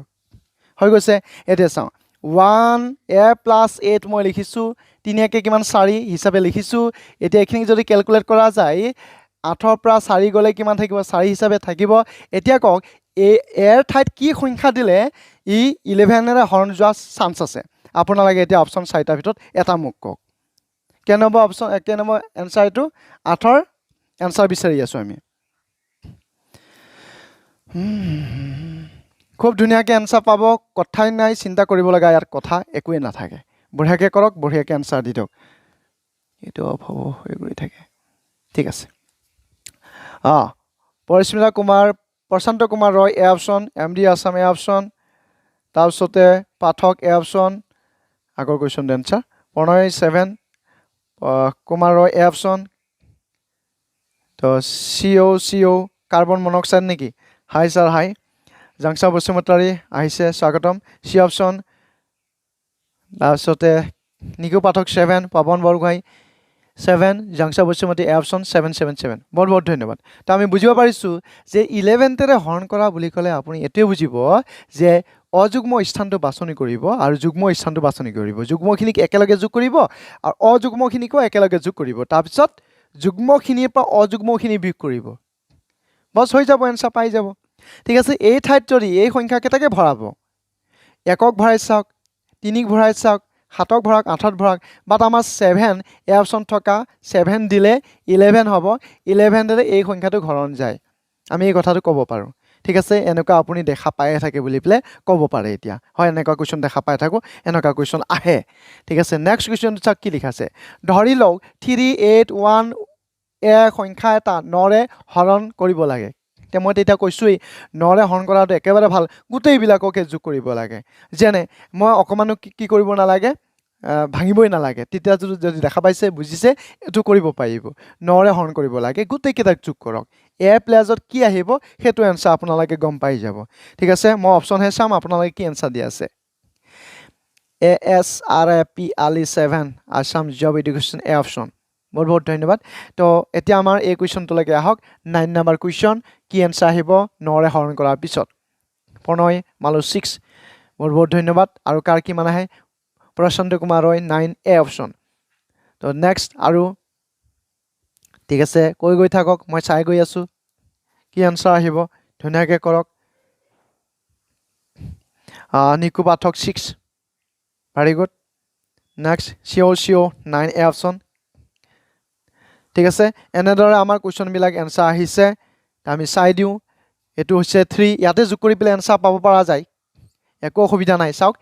হৈ গৈছে এতিয়া চাও 1 a + 8 মই লিখিছো 3 কে কিমান 4 হিচাপে লিখিছো এতিয়া এখিনি যদি ক্যালকুলেট কৰা যায় 8 ৰ পৰা 4 গলে কিমান থাকিব 4 হিচাপে থাকিব এতিয়া কক এৰ ঠাইত কি সংখ্যা দিলে ই 11 ৰে হৰণ যোৱা চান্স আছে আপোনালোকে এতিয়া অপচন 4টা ভিতৰত এটা মোক কক কেন নম্বৰ অপচন কেন নম্বৰ এনসাৰটো 8 ৰ এনসাৰ বিচাৰি আছো আমি খুব ধুনীয়াকৈ এনসাৰ পাব কথাই নাই চিন্তা কৰিব লগা ইয়াৰ কথা একোৱে নাথাকে বঢ়িয়াকৈ কৰক বঢ়িয়াকৈ এনসাৰ দি দিয়ক এটো অফ হ'ব হৈ গৈ থাকে ঠিক আছে পৰিস্মিতা কুমাৰ প্ৰশান্ত কুমাৰ ৰয় এ অপচন এমডি আসাম এ অপচন তাৰপিছতে পাঠক এ অপচন আগৰ কোৱেশ্চন এনসাৰ প্ৰণয় 7 কুমাৰ ৰয় এ অপচন তো CO কাৰ্বন মনোক্সাইড নেকি হাই স্যাৰ হাই জাংসা বসুমতাৰী আহিছে স্বাগতম সি অপচন তাৰপিছতে নিকু পাঠক 7 পৱন বৰগোহাঁই 7 জাংসা বসুমতী এ অপচন 777 বহুত বহুত ধন্যবাদ তো আমি বুজিব পাৰিছো যে 11 ৰে হৰণ কৰা বুলি ক'লে আপুনি এতে বুজিব যে অযুগ্ম স্থানটো বাছনি কৰিব আৰু যুগ্ম স্থানটো বাছনি কৰিব যুগ্মখিনিক একেলগে যোগ কৰিব আৰু অযুগ্মখিনিকো একেলগে যোগ কৰিব তাৰপিছত যুগ্মখিনিৰ পৰা অযুগ্মখিনি বিয়োগ কৰিব বস হৈ যাব এনসাৰ পাই যাব ঠিক আছে এই ঠাইত যদি এই সংখ্যা কেটাকে ভৰাব একক ভৰাই চাওক 3ক ভৰাই চাওক 7ক ভৰাক 8ত ভৰাক বাট আমাৰ 7 এ অপচন থকা 7 দিলে 11 হ'ব 11 ৰে এই সংখ্যাটো হৰণ যায় আমি এই কথাটো ক'ব পাৰো ঠিক আছে এনেকুৱা আপুনি দেখা পাই থাকে বুলি প্লে ক'ব পাৰে এতিয়া হয় এনেকুৱা কোৱেশ্চন দেখা পাই থাকো এনেকুৱা কোৱেশ্চন আহে ঠিক আছে নেক্সট কোৱেশ্চন চাওক কি লিখা আছে ধৰি লও 381 এ সংখ্যা এটা 9 ৰে হৰণ কৰিব লাগে তে মই তেতিয়া কৈছোই 9 ৰে হৰণ কৰাটো একেবাৰে ভাল গুটেই বিলাককে যোগ কৰিব লাগে যেনে মই অকমানো কি কৰিব নালাগে ভাঙিবই নালাগে তেতিয়া যদি দেখা পাইছে বুজিছে এটো কৰিব পাৰিব 9 ৰে হৰণ কৰিব লাগে গুটেই কেইটাক যোগ কৰক এ প্লাছত কি আহিব হেতু আনসাৰ আপোনালোকে গম পাই যাব ঠিক আছে মই অপচন হে চাম আপোনালোকে কি আনসাৰ দি আছে ASRP Ali 7 Assam job education এ অপচন বহুত বহুত ধন্যবাদ তো এতিয়া আমাৰ এই কোৱেশ্চনটো লাগে আহক 9 নম্বৰ কোৱেশ্চন কি আনসাৰ আহিব 9 ৰে হৰণ কৰাৰ পিছত প্ৰণয় মালু 6 বহুত বহুত ধন্যবাদ আৰু কাৰ কি মান আহে প্ৰশান্ত কুমাৰ ৰয় 9 এ অপচন তো নেক্সট আৰু ঠিক আছে কৈ গৈ থাকক মই চাই গৈ আছো কি আনসাৰ আহিব ধুনীয়াকৈ কৰক Niku Pathak 6 very good next see 9A option ঠিক আছে এনেদৰে আমাৰ কুৱেশ্যনবিলাক এনচাৰ আহিছে আমি চাই দিওঁ এটো হৈছে 3 ইয়াতে যোগ কৰি পেলাই এনচাৰ পাব পৰা যায় একো অসুবিধা নাই চাওক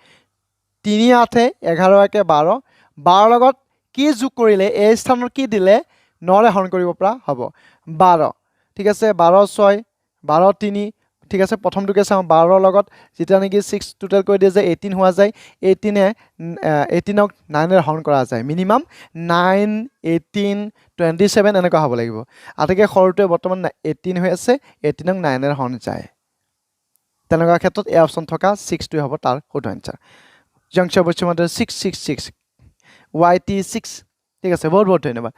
3 8 11 1 12 12 লগত কি যোগ কৰিলে এই স্থানত কি দিলে 9 ৰে হৰণ কৰিব পৰা হ'ব 12 ঠিক আছে 12 6 12 3 ঠিক আছে প্ৰথমটোকে চাওঁ 12 লগত যেটা নেকি 6 টোটাল কৰি দিয়ে যে 18 হোৱা যায় 18 ক 9 ৰে হৰণ কৰা যায় মিনিমাম 9 18 27 এনেকুৱা হ'ব লাগিব আটাইকে সৰুটোৱে বৰ্তমান 18 হৈ আছে 18 ক 9 ৰে হৰণ যায় তেনেকুৱা ক্ষেত্ৰত এই অপচন থকা 6 টো হ'ব তাৰ শুদ্ধ আনসাৰ জংশন বৈশ্যমতে 666 YT6 ঠিক আছে বহুত বহুত ধন্যবাদ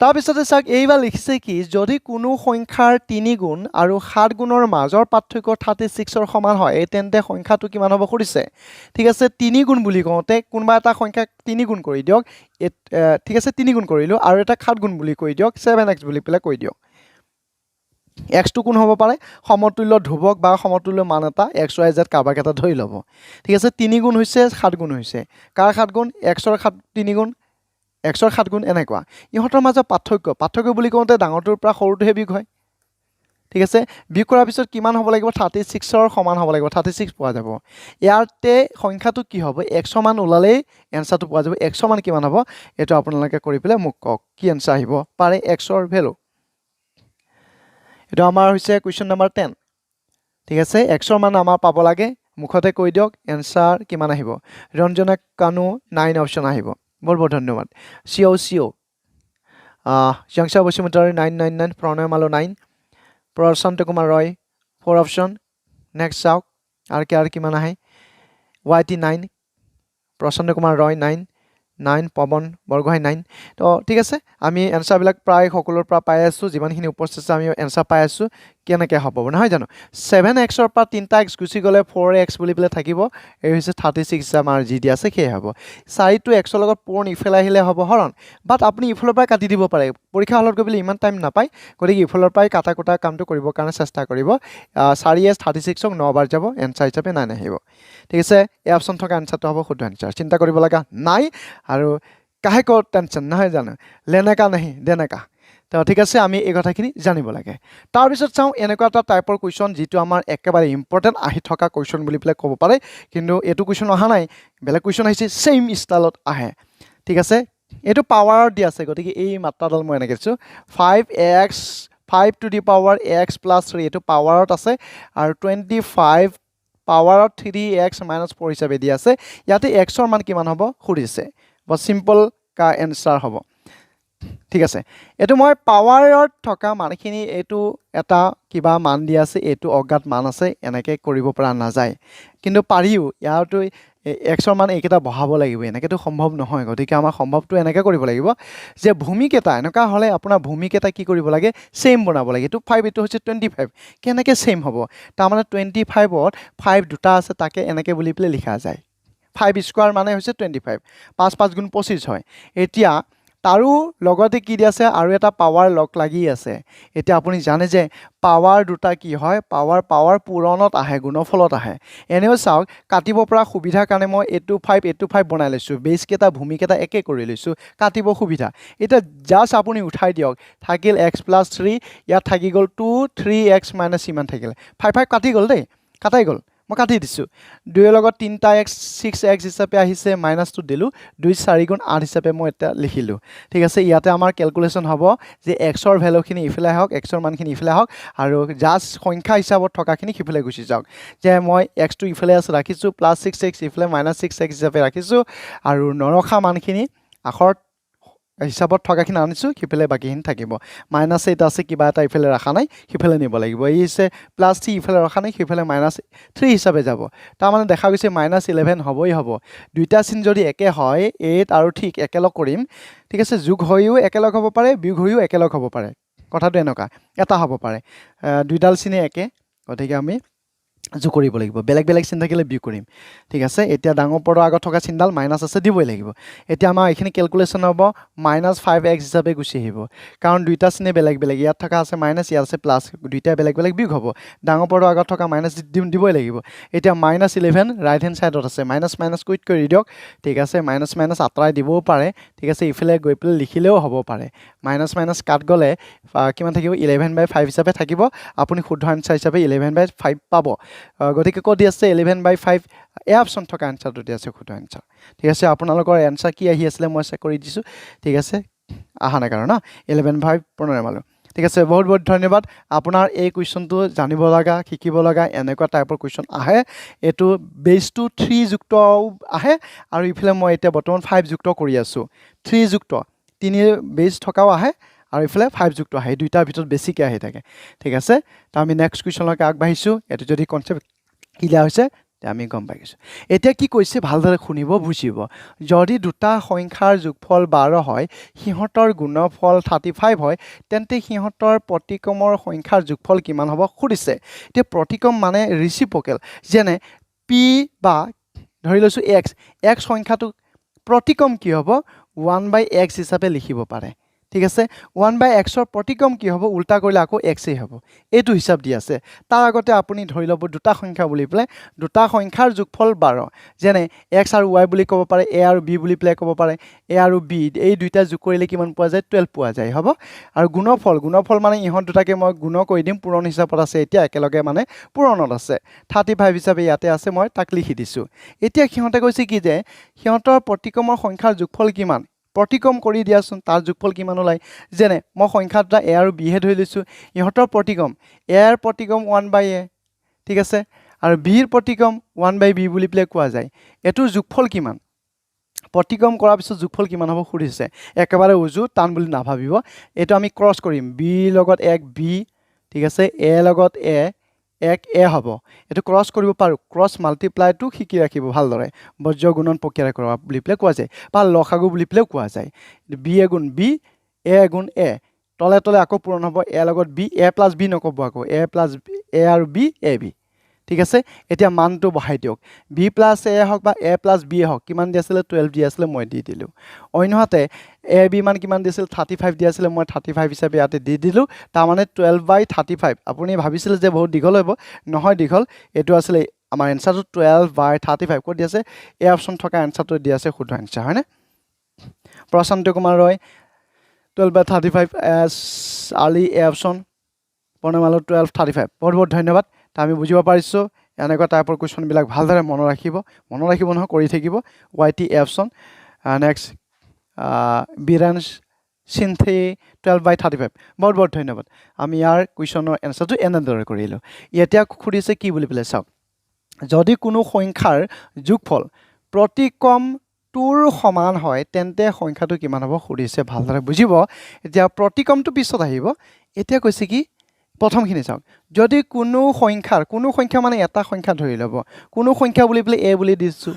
তাৰ পিছতে চাওক এইবাৰ লিখিছে কি যদি কোনো সংখ্যাৰ 3 গুণ আৰু 7 গুণৰ মাজৰ পাৰ্থক্য 36 ৰ সমান হয় তেন্তে সংখ্যাটো কিমান হ'ব খুৰিছে ঠিক আছে 3 গুণ বুলি কওঁতে কোনবা এটা সংখ্যাক 3 গুণ কৰি দিয়ক ঠিক আছে 3 গুণ কৰিলো আৰু এটা 7 গুণ বুলি কৈ দিয়ক 7x বুলি পেলাই কৈ দিয়ক x টো কোন হ'ব পাৰে সমতুল্য ধ্ৰুৱক বা সমতুল্য মান এটা x y z কাবাক এটা ধৰি লব ঠিক আছে 3 গুণ হৈছে 7 গুণ হৈছে কাৰ 7 গুণ x ৰ 3 গুণ x ৰ 7 গুণ এনেকুৱা ইহঁতৰ মাজৰ পাৰ্থক্য বুলি কওঁতে ডাঙৰটোৰ পৰা সৰুটোহে বিয়োগ হয় ঠিক আছে বিয়োগ কৰাৰ পিছত কিমান হ'ব লাগিব 36 ৰ সমান হ'ব লাগিব 36 পোৱা যাব ইয়াতে সংখ্যাটো কি হ'ব x মান ওলালেই এনসাৰটো পোৱা যাব x মান কিমান হ'ব এটো আপোনালোকে কৰি পেলে মোক কক কি এনসাৰ আহিব পাৰে x ৰ ভ্যালু এটো আমাৰ হৈছে কোৱেশ্চন নম্বৰ 10 ঠিক আছে x ৰ মান আমাৰ পাব লাগে মুখতে কৈ দিয়ক এনসাৰ কিমান আহিব ৰঞ্জনা কানু 9 অপচন আহিব বহুত বহুত ধন্যবাদ চিও জংশা বৈশ্যমতৰ 999 প্ৰণয় মালো 9 প্ৰশান্ত কুমাৰ ৰয় 4 অপচন নেক্সট চাওক আৰু কিমান আহে YT9 প্ৰশান্ত কুমাৰ ৰয় 9 পৱন বৰগোহাঁই 9 তো ঠিক আছে আমি এনসাৰ বিলাক প্ৰায় সকলোৰ পৰা পাই আছো যিমানখিনি উপস্থিত আমি এনসাৰ পাই আছো কেনেকৈ হ'ব নহয় জানো 7x ৰ পৰা 3x গুচি গলে 4x বুলি পেলে থাকিব এই হৈছে 36 আমাৰ জি দি আছে কি হ'ব 4 টো x ৰ লগত পূৰণ ইফালে আহিলে হ'ব হৰণ বাট আপুনি ইফালৰ পৰা কাটি দিব পাৰে পৰীক্ষা হলত গৈ ইমান টাইম নাপায় গতিকে ইফালৰ পৰা কাটা কোটা কামটো কৰিব কাৰণে চেষ্টা কৰিব 4s 36ক 9 বাৰ যাব এনসাৰ হিচাপে 9 আহিব ঠিক আছে এই অপচন থকা এনসাৰটো হ'ব শুদ্ধ এনসাৰ চিন্তা কৰিব লগা নাই আৰু কাহে কো টেনশন নহয় জানো লেনেকা নাহি দেনেকা তো ঠিক আছে আমি এই কথাখিনি জানিব লাগে তাৰ পিছত চাও এনেকুৱা এটা টাইপৰ কোৱেশ্চন যেটো আমাৰ একেবাৰে ইম্পৰ্টেন্ট আহি থকা কোৱেশ্চন বুলি পেলে ক'ব পাৰে কিন্তু এটো কোৱেশ্চন অহা নাই বেলেগ কোৱেশ্চন আহিছে সেম ষ্টাইলত আহে ঠিক আছে এটো পাৱাৰত দি আছে গতিকে এই মাত্ৰাডাল মই এনেকৈ দিছো 5x 5 to the power x plus 3 এটো পাৱাৰত আছে আৰু 25 পাৱাৰত 3x - 4 হিচাপে দি আছে ইয়াতে x ৰ মান কিমান হ'ব খুৰিছে বহুত সিম্পল কা এনসাৰ হ'ব ঠিক আছে এটো মই পাৱাৰত থকা মানখিনি এটো এটা কিবা মান দি আছে এটো অজ্ঞাত মান আছে এনেকৈ কৰিব পৰা নাযায় কিন্তু পাৰিও ইয়াৰটো x ৰ মান এইকেটা বহাব লাগিব এনেকেটো সম্ভৱ নহয় গতিকে আমাৰ সম্ভৱটো এনেকৈ কৰিব লাগিব যে ভূমিকেটা এনেকা হলে আপোনাৰ ভূমিকেটা কি কৰিব লাগে সেম বনাব লাগে এটো 5 এটো হৈছে 25 কেনেকৈ সেম হ'ব তাৰ মানে 25ত 5 দুটা আছে তাকে এনেকৈ বুলি পেলে লিখা যায় 5 স্কয়াৰ মানে হৈছে 25 5 5 গুণ 25 হয় এতিয়া তাৰো লগতে কি দি আছে আৰু এটা পাৱাৰ লক লাগি আছে এতিয়া আপুনি জানে যে পাৱাৰ দুটা কি হয় পাৱাৰ পূৰণত আহে গুণফলত আহে এনেও চাওক কাটিব পৰা সুবিধা কাৰণে মই 8 বনাই লৈছো বেস কেটা ভূমিকেটা একে কৰি লৈছো কাটিব সুবিধা এটা জাস্ট আপুনি উঠাই দিয়ক থাকিল x + 3 ইয়াত থাকি গল 2 3x - ইমান থাকিল 5 কাটি গল দেই কাটাই গল মই কাটি দিছো 2 ৰ লগত 3x 6x হিচাপে আহিছে মাইনাস টো দিলো 2 4 গুণ 8 হিচাপে মই এটা লিখিলো ঠিক আছে ইয়াতে আমাৰ ক্যালকুলেশন হ'ব যে x ৰ ভ্যালুখিনি ইফালে হওক x ৰ মানখিনি ইফালে হওক আৰু জাস্ট সংখ্যা হিচাপত থকাখিনি সিফালে গুচি যাওক যে মই x টো ইফালে আছে ৰাখিছো +6x ইফালে -6x হিচাপে ৰাখিছো আৰু নৰখা মানখিনি আখৰ হিচাপত থকাখিনি আনিছো সিফালে বাকিখিনি থাকিব -8 আছে কিবা এটা ইফালে ৰাখা নাই সিফালে নিব লাগিব এই হৈছে +3 ইফালে ৰাখা নাই সিফালে -3 হিচাপে যাব তাৰ মানে দেখা গৈছে -11 হ'বই হ'ব দুইটা চিন যদি একে হয় 8 আৰু ঠিক একেলগ কৰিম ঠিক আছে যোগ হৈও একেলগ হ'ব পাৰে বিয়োগ হৈও একেলগ হ'ব পাৰে কথাটো এনেকুৱা এটা হ'ব পাৰে দুইডাল চিনে একে গতিকে আমি যোগ কৰিব লাগিব বেলেগ বেলেগ চিন থাকিলে বিয়োগ কৰিম ঠিক আছে এতিয়া ডাঙৰ পদৰ আগত থকা চিনডাল মাইনাছ আছে দিবই লাগিব এতিয়া আমাৰ এইখিনি কেলকুলেশ্যন হ'ব -5x হিচাপে গুচি আহিব কাৰণ দুইটা চিনে বেলেগ বেলেগ ইয়াত থকা আছে মাইনাছ ইয়াত আছে প্লাছ দুইটা বেলেগ বেলেগ বিয়োগ হ'ব ডাঙৰ পদৰ আগত থকা মাইনাছ দিবই লাগিব এতিয়া -11 ৰাইট হেণ্ড ছাইডত আছে মাইনাছ মাইনাছ কুইট কৰি দিয়ক ঠিক আছে মাইনাছ মাইনাছ আঁতৰাই দিবও পাৰে ঠিক আছে ইফালে গৈ পেলাই লিখিলেও হ'ব পাৰে মাইনাছ মাইনাছ কাট গ'লে কিমান থাকিব 11/5 হিচাপে থাকিব আপুনি শুদ্ধ এনচাৰ হিচাপে 11/5 পাব গতিকে ক'ত দি আছে 11/5 এই অপশ্যন থকা এনচাৰটো দি আছে শুদ্ধ এনচাৰ ঠিক আছে আপোনালোকৰ এনচাৰ কি আহি আছিলে মই চেক কৰি দিছোঁ ঠিক আছে অহা নাই কাৰণ ন 11/5 পুনৰ নামালোঁ ঠিক আছে বহুত বহুত ধন্যবাদ আপোনাৰ এই কুৱেশ্যনটো জানিব লগা শিকিব লগা এনেকুৱা টাইপৰ কুৱেশ্যন আহে এইটো বেছটো 3 যুক্তও আহে আৰু ইফালে মই এতিয়া বৰ্তমান 5 যুক্ত কৰি আছোঁ 3 যুক্ত 3 বেছ থকাও আহে আৰু ইফালে 5 যুক্ত আহে দুইটাৰ ভিতৰত বেছিকৈ আহি থাকে ঠিক আছে তো আমি নেক্সট কুৱেশ্যনলৈকে আগবাঢ়িছোঁ এইটো যদি কনচেপ্ট ক্লিয়াৰ হৈছে আমি গম পাইছোঁ এতিয়া কি কৈছে ভালদৰে শুনিব বুজিব যদি দুটা সংখ্যাৰ যোগফল 12 হয় সিহঁতৰ গুণফল 35 হয় তেন্তে সিহঁতৰ প্ৰতিক্ৰমৰ সংখ্যাৰ যোগফল কিমান হ'ব সুধিছে এতিয়া প্ৰতিক্ৰম মানে ৰিচিপ্ৰকেল যেনে পি বা ধৰি লৈছোঁ x সংখ্যাটো প্ৰতিক্ৰম কি হ'ব 1/x হিচাপে লিখিব পাৰে ঠিক আছে 1/xৰ প্ৰতিক্ৰম কি হ'ব উল্টা কৰিলে আকৌ xই হ'ব এইটো হিচাপ দি আছে তাৰ আগতে আপুনি ধৰি ল'ব দুটা সংখ্যা বুলি পেলাই দুটা সংখ্যাৰ যোগফল 12 যেনে x আৰু y বুলি ক'ব পাৰে a আৰু b বুলি পেলাই ক'ব পাৰে a আৰু b এই দুইটা যোগ কৰিলে কিমান পোৱা যায় 12 পোৱা যায় হ'ব আৰু গুণফল মানে ইহঁত দুটাকে মই গুণ কৰি দিম পূৰণ হিচাপত আছে এতিয়া একেলগে মানে পূৰণত আছে 35 হিচাপে ইয়াতে আছে মই তাক লিখি দিছোঁ এতিয়া সিহঁতে কৈছে কি যে সিহঁতৰ প্ৰতিক্ৰমৰ সংখ্যাৰ যোগফল কিমান প্ৰতিক্ৰম কৰি দিয়াচোন তাৰ যোগফল কিমান ওলাই যেনে মই সংখ্যা দুটা a আৰু b হে ধৰি লৈছোঁ ইহঁতৰ প্ৰতিক্ৰম a ৰ প্ৰতিক্ৰম 1/a ঠিক আছে আৰু b ৰ প্ৰতিক্ৰম 1/b বুলি পেলাই কোৱা যায় এইটোৰ যোগফল কিমান প্ৰতিক্ৰম কৰাৰ পিছত যোগফল কিমান হ'ব সুধিছে একেবাৰে উজু টান বুলি নাভাবিব এইটো আমি ক্ৰছ কৰিম b লগত 1 b ঠিক আছে a লগত a 1 a হ'ব এইটো ক্ৰছ কৰিব পাৰোঁ ক্ৰছ মাল্টিপ্লাইটো শিকি ৰাখিব ভালদৰে বজ্ৰ গুণন প্ৰক্ৰিয়া কৰা বুলি পেলাই কোৱা যায় বা লসাগু বুলি পেলাই কোৱা যায় b গুণ b a গুণ a তলে তলে আকৌ পূৰণ হ'ব a লগত b a + b নক'ব আকৌ a আৰু b a b ঠিক আছে এতিয়া মানটো বহাই দিয়ক b + a হওক বা a + b হওক কিমান দি আছিলে 12 দি আছিলে মই দি দিলোঁ অন্যহাতে a b মান কিমান দিছিল 35 দি আছিলে মই 35 হিচাপে ইয়াতে দি দিলোঁ তাৰমানে 12/35 আপুনি ভাবিছিলে যে বহুত দীঘল হ'ব নহয় দীঘল এইটো আছিলে আমাৰ এনচাৰটো 12/35 ক'ত দি আছে এই অপশ্যন থকা এনচাৰটো দি আছে শুদ্ধ এনচাৰ হয়নে প্ৰশান্ত কুমাৰ ৰয় 12/35 এছ আৰ্লি এ অপশ্যন বৰ্ণমালা 12/35 বহুত বহুত ধন্যবাদ আমি বুজিব পাৰিছোঁ এনেকুৱা টাইপৰ কুৱেশ্যনবিলাক ভালদৰে মনত ৰাখিব নহয় কৰি থাকিব YT অপশ্যন নেক্সট বিৰাঞ্জ চিন্থি 12/35 বহুত বহুত ধন্যবাদ আমি ইয়াৰ কুৱেশ্যনৰ এনচাৰটো এনেদৰে কৰিলোঁ এতিয়া সুধিছে কি বুলি পেলাই চাওক যদি কোনো সংখ্যাৰ যোগফল প্ৰতিক্ৰমটোৰ সমান হয় তেন্তে সংখ্যাটো কিমান হ'ব সুধিছে ভালদৰে বুজিব এতিয়া প্ৰতিক্ৰমটো পিছত আহিব এতিয়া কৈছে কি প্ৰথমখিনি চাওক যদি কোনো সংখ্যা মানে এটা সংখ্যা ধৰি ল'ব কোনো সংখ্যা বুলি পেলাই a বুলি দিছোঁ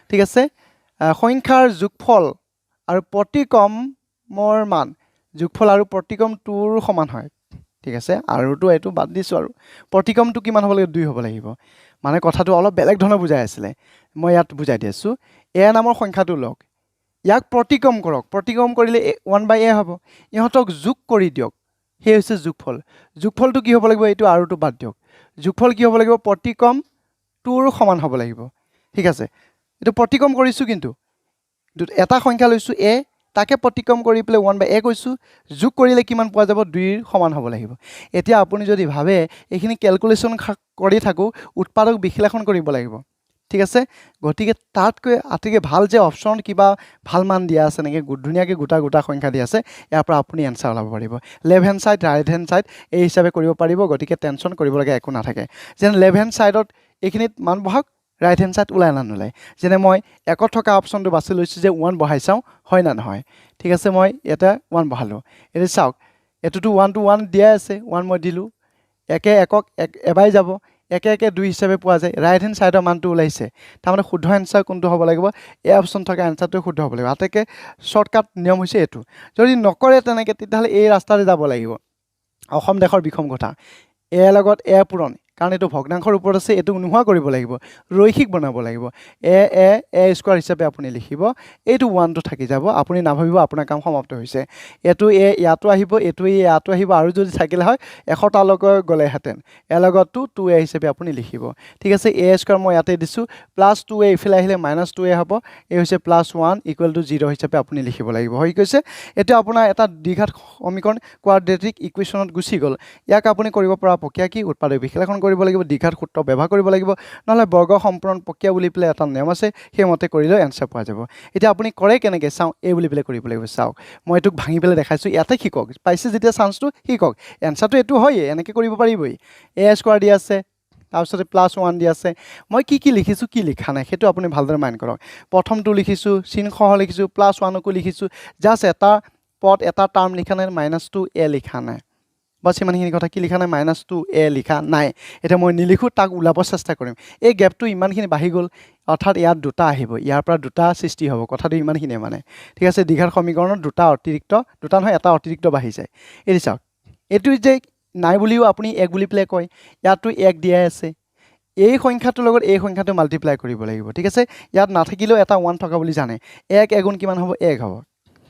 ঠিক আছে সংখ্যাৰ যোগফল আৰু প্ৰতিক্ৰমৰ মান যোগফল আৰু প্ৰতিক্ৰমটোৰ সমান হয় ঠিক আছে আৰুতো এইটো বাদ দিছোঁ আৰু প্ৰতিক্ৰমটো কিমান হ'ব লাগিব 2 হ'ব লাগিব মানে কথাটো অলপ বেলেগ ধৰণে বুজাই আছিলে মই ইয়াত বুজাই দি আছোঁ a নামৰ সংখ্যাটো লওক ইয়াক প্ৰতিক্ৰম কৰক প্ৰতিক্ৰম কৰিলে 1/a হ'ব ইহঁতক যোগ কৰি দিয়ক সেই হৈছে যোগফলটো কি হ'ব লাগিব এইটো আৰুটো বাদ দিয়ক যোগফল কি হ'ব লাগিব প্ৰতিক্ৰমটোৰ সমান হ'ব লাগিব ঠিক আছে এইটো প্ৰতিক্ৰম কৰিছোঁ কিন্তু এটা সংখ্যা লৈছোঁ a তাকে প্ৰতিক্ৰম কৰি পেলাই 1/a কৈছোঁ যোগ কৰিলে কিমান পোৱা যাব 2ৰ সমান হ'ব লাগিব এতিয়া আপুনি যদি ভাবে এইখিনি কেলকুলেশ্যন কৰি থাকোঁ উৎপাদক বিশ্লেষণ কৰিব লাগিব ঠিক আছে গতিকে তাতকৈ আটাইতকৈ ভাল যে অপশ্যন কিবা ভাল মান দিয়া আছে নেকি ধুনীয়াকৈ গোটা সংখ্যা দিয়া আছে ইয়াৰ পৰা আপুনি এনচাৰ ওলাব পাৰিব left hand side right hand side এই হিচাপে কৰিব পাৰিব গতিকে টেনশ্যন কৰিবলগীয়া একো নাথাকে যেনে লেফ্ট হেণ্ড ছাইডত এইখিনিত মান বহাওক ৰাইট হেণ্ড ছাইড ওলাই নোলায় যেনে মই একত থকা অপশ্যনটো বাছি লৈছোঁ যে 1 বহাই চাওঁ হয় না নহয় ঠিক আছে মই এটা 1 বহালোঁ এতিয়া চাওক এইটোতো 1 to 1 দিয়াই আছে 1 মই দিলোঁ একে একক এবাই যাব একে 2 হিচাপে পোৱা যায় ৰাইট হেণ্ড ছাইডৰ মানটো ওলাইছে তাৰমানে শুদ্ধ এনচাৰ কোনটো হ'ব লাগিব এই অপশ্যন থকা এনচাৰটোৱে শুদ্ধ হ'ব লাগিব আটাইতকৈ শ্বৰ্টকাট নিয়ম হৈছে এইটো যদি নকৰে তেনেকৈ তেতিয়াহ'লে এই ৰাস্তাৰে যাব লাগিব অসম দেশৰ বিষম কথা a লগত a পূৰণ কাৰণ এইটো ভগ্নাংশৰ ওপৰত আছে এইটো নোহোৱা কৰিব লাগিব ৰৈখিক বনাব লাগিব এ স্কোৱাৰ হিচাপে আপুনি লিখিব এইটো 1টো থাকি যাব আপুনি নাভাবিব আপোনাৰ কাম সমাপ্ত হৈছে এইটো ইয়াতো আহিব এইটো ইয়াতো আহিব আৰু যদি থাকিলে হয় 100 লৈকে গ'লেহেঁতেন এ লগত 2a হিচাপে আপুনি লিখিব ঠিক আছে এ স্কোৱাৰ মই ইয়াতে দিছোঁ প্লাছ 2a ইফালে আহিলে মাইনাছ 2a হ'ব এই হৈছে প্লাছ 1 ইকুৱেল টু 0 হিচাপে আপুনি লিখিব লাগিব হৈ গৈছে এতিয়া আপোনাৰ এটা দ্বিঘাত সমীকৰণ কোৱাড্ৰেটিক ইকুৱেশ্যনত গুচি গ'ল ইয়াক আপুনি কৰিব পৰা প্ৰক্ৰিয়া কি উৎপাদক বিশ্লেষণ কৰিব লাগিব দ্বিঘাত সূত্ৰ ব্যৱহাৰ কৰিব লাগিব নহ'লে বৰ্গ সম্পূৰণ প্ৰক্ৰিয়া বুলি পেলাই এটা নিয়ম আছে সেইমতে কৰিলে এনচাৰ পোৱা যাব এতিয়া আপুনি কৰে কেনেকৈ চাওঁ এই বুলি পেলাই কৰিব লাগিব চাওক মই এইটোক ভাঙি পেলাই দেখাইছোঁ ইয়াতে শিকক পাইছে যেতিয়া চান্সটো শিকক এনচাৰটো এইটো হয়েই এনেকৈ কৰিব পাৰিবই এ স্কোৱাৰ দি আছে তাৰপিছতে প্লাছ 1 দি আছে মই কি লিখিছোঁ কি লিখা নাই সেইটো আপুনি ভালদৰে মাইণ্ড কৰক প্ৰথমটো লিখিছোঁ চিনসহ লিখিছোঁ প্লাছ 1কো লিখিছোঁ জাষ্ট এটা পদ এটা টাৰ্ম লিখা নাই -2a লিখা নাই বাছ ইমানখিনি কথা কি লিখা নাই -2a লিখা নাই এতিয়া মই নিলিখোঁ তাক ওলাব চেষ্টা কৰিম এই গেপটো ইমানখিনি বাঢ়ি গ'ল অৰ্থাৎ ইয়াত দুটা আহিব ইয়াৰ পৰা দুটা সৃষ্টি হ'ব কথাটো ইমানখিনিয়ে মানে ঠিক আছে দ্বিঘাত সমীকৰণত দুটা নহয় এটা অতিৰিক্ত বাঢ়ি যায় এই চাওক এইটো যে নাই বুলিও আপুনি 1 বুলি পেলাই কয় ইয়াতো 1 দিয়াই আছে এই সংখ্যাটোৰ লগত এই সংখ্যাটো মাল্টিপ্লাই কৰিব লাগিব ঠিক আছে ইয়াত নাথাকিলেও এটা 1 থকা বুলি জানে 1 এগুণ কিমান হ'ব 1 হ'ব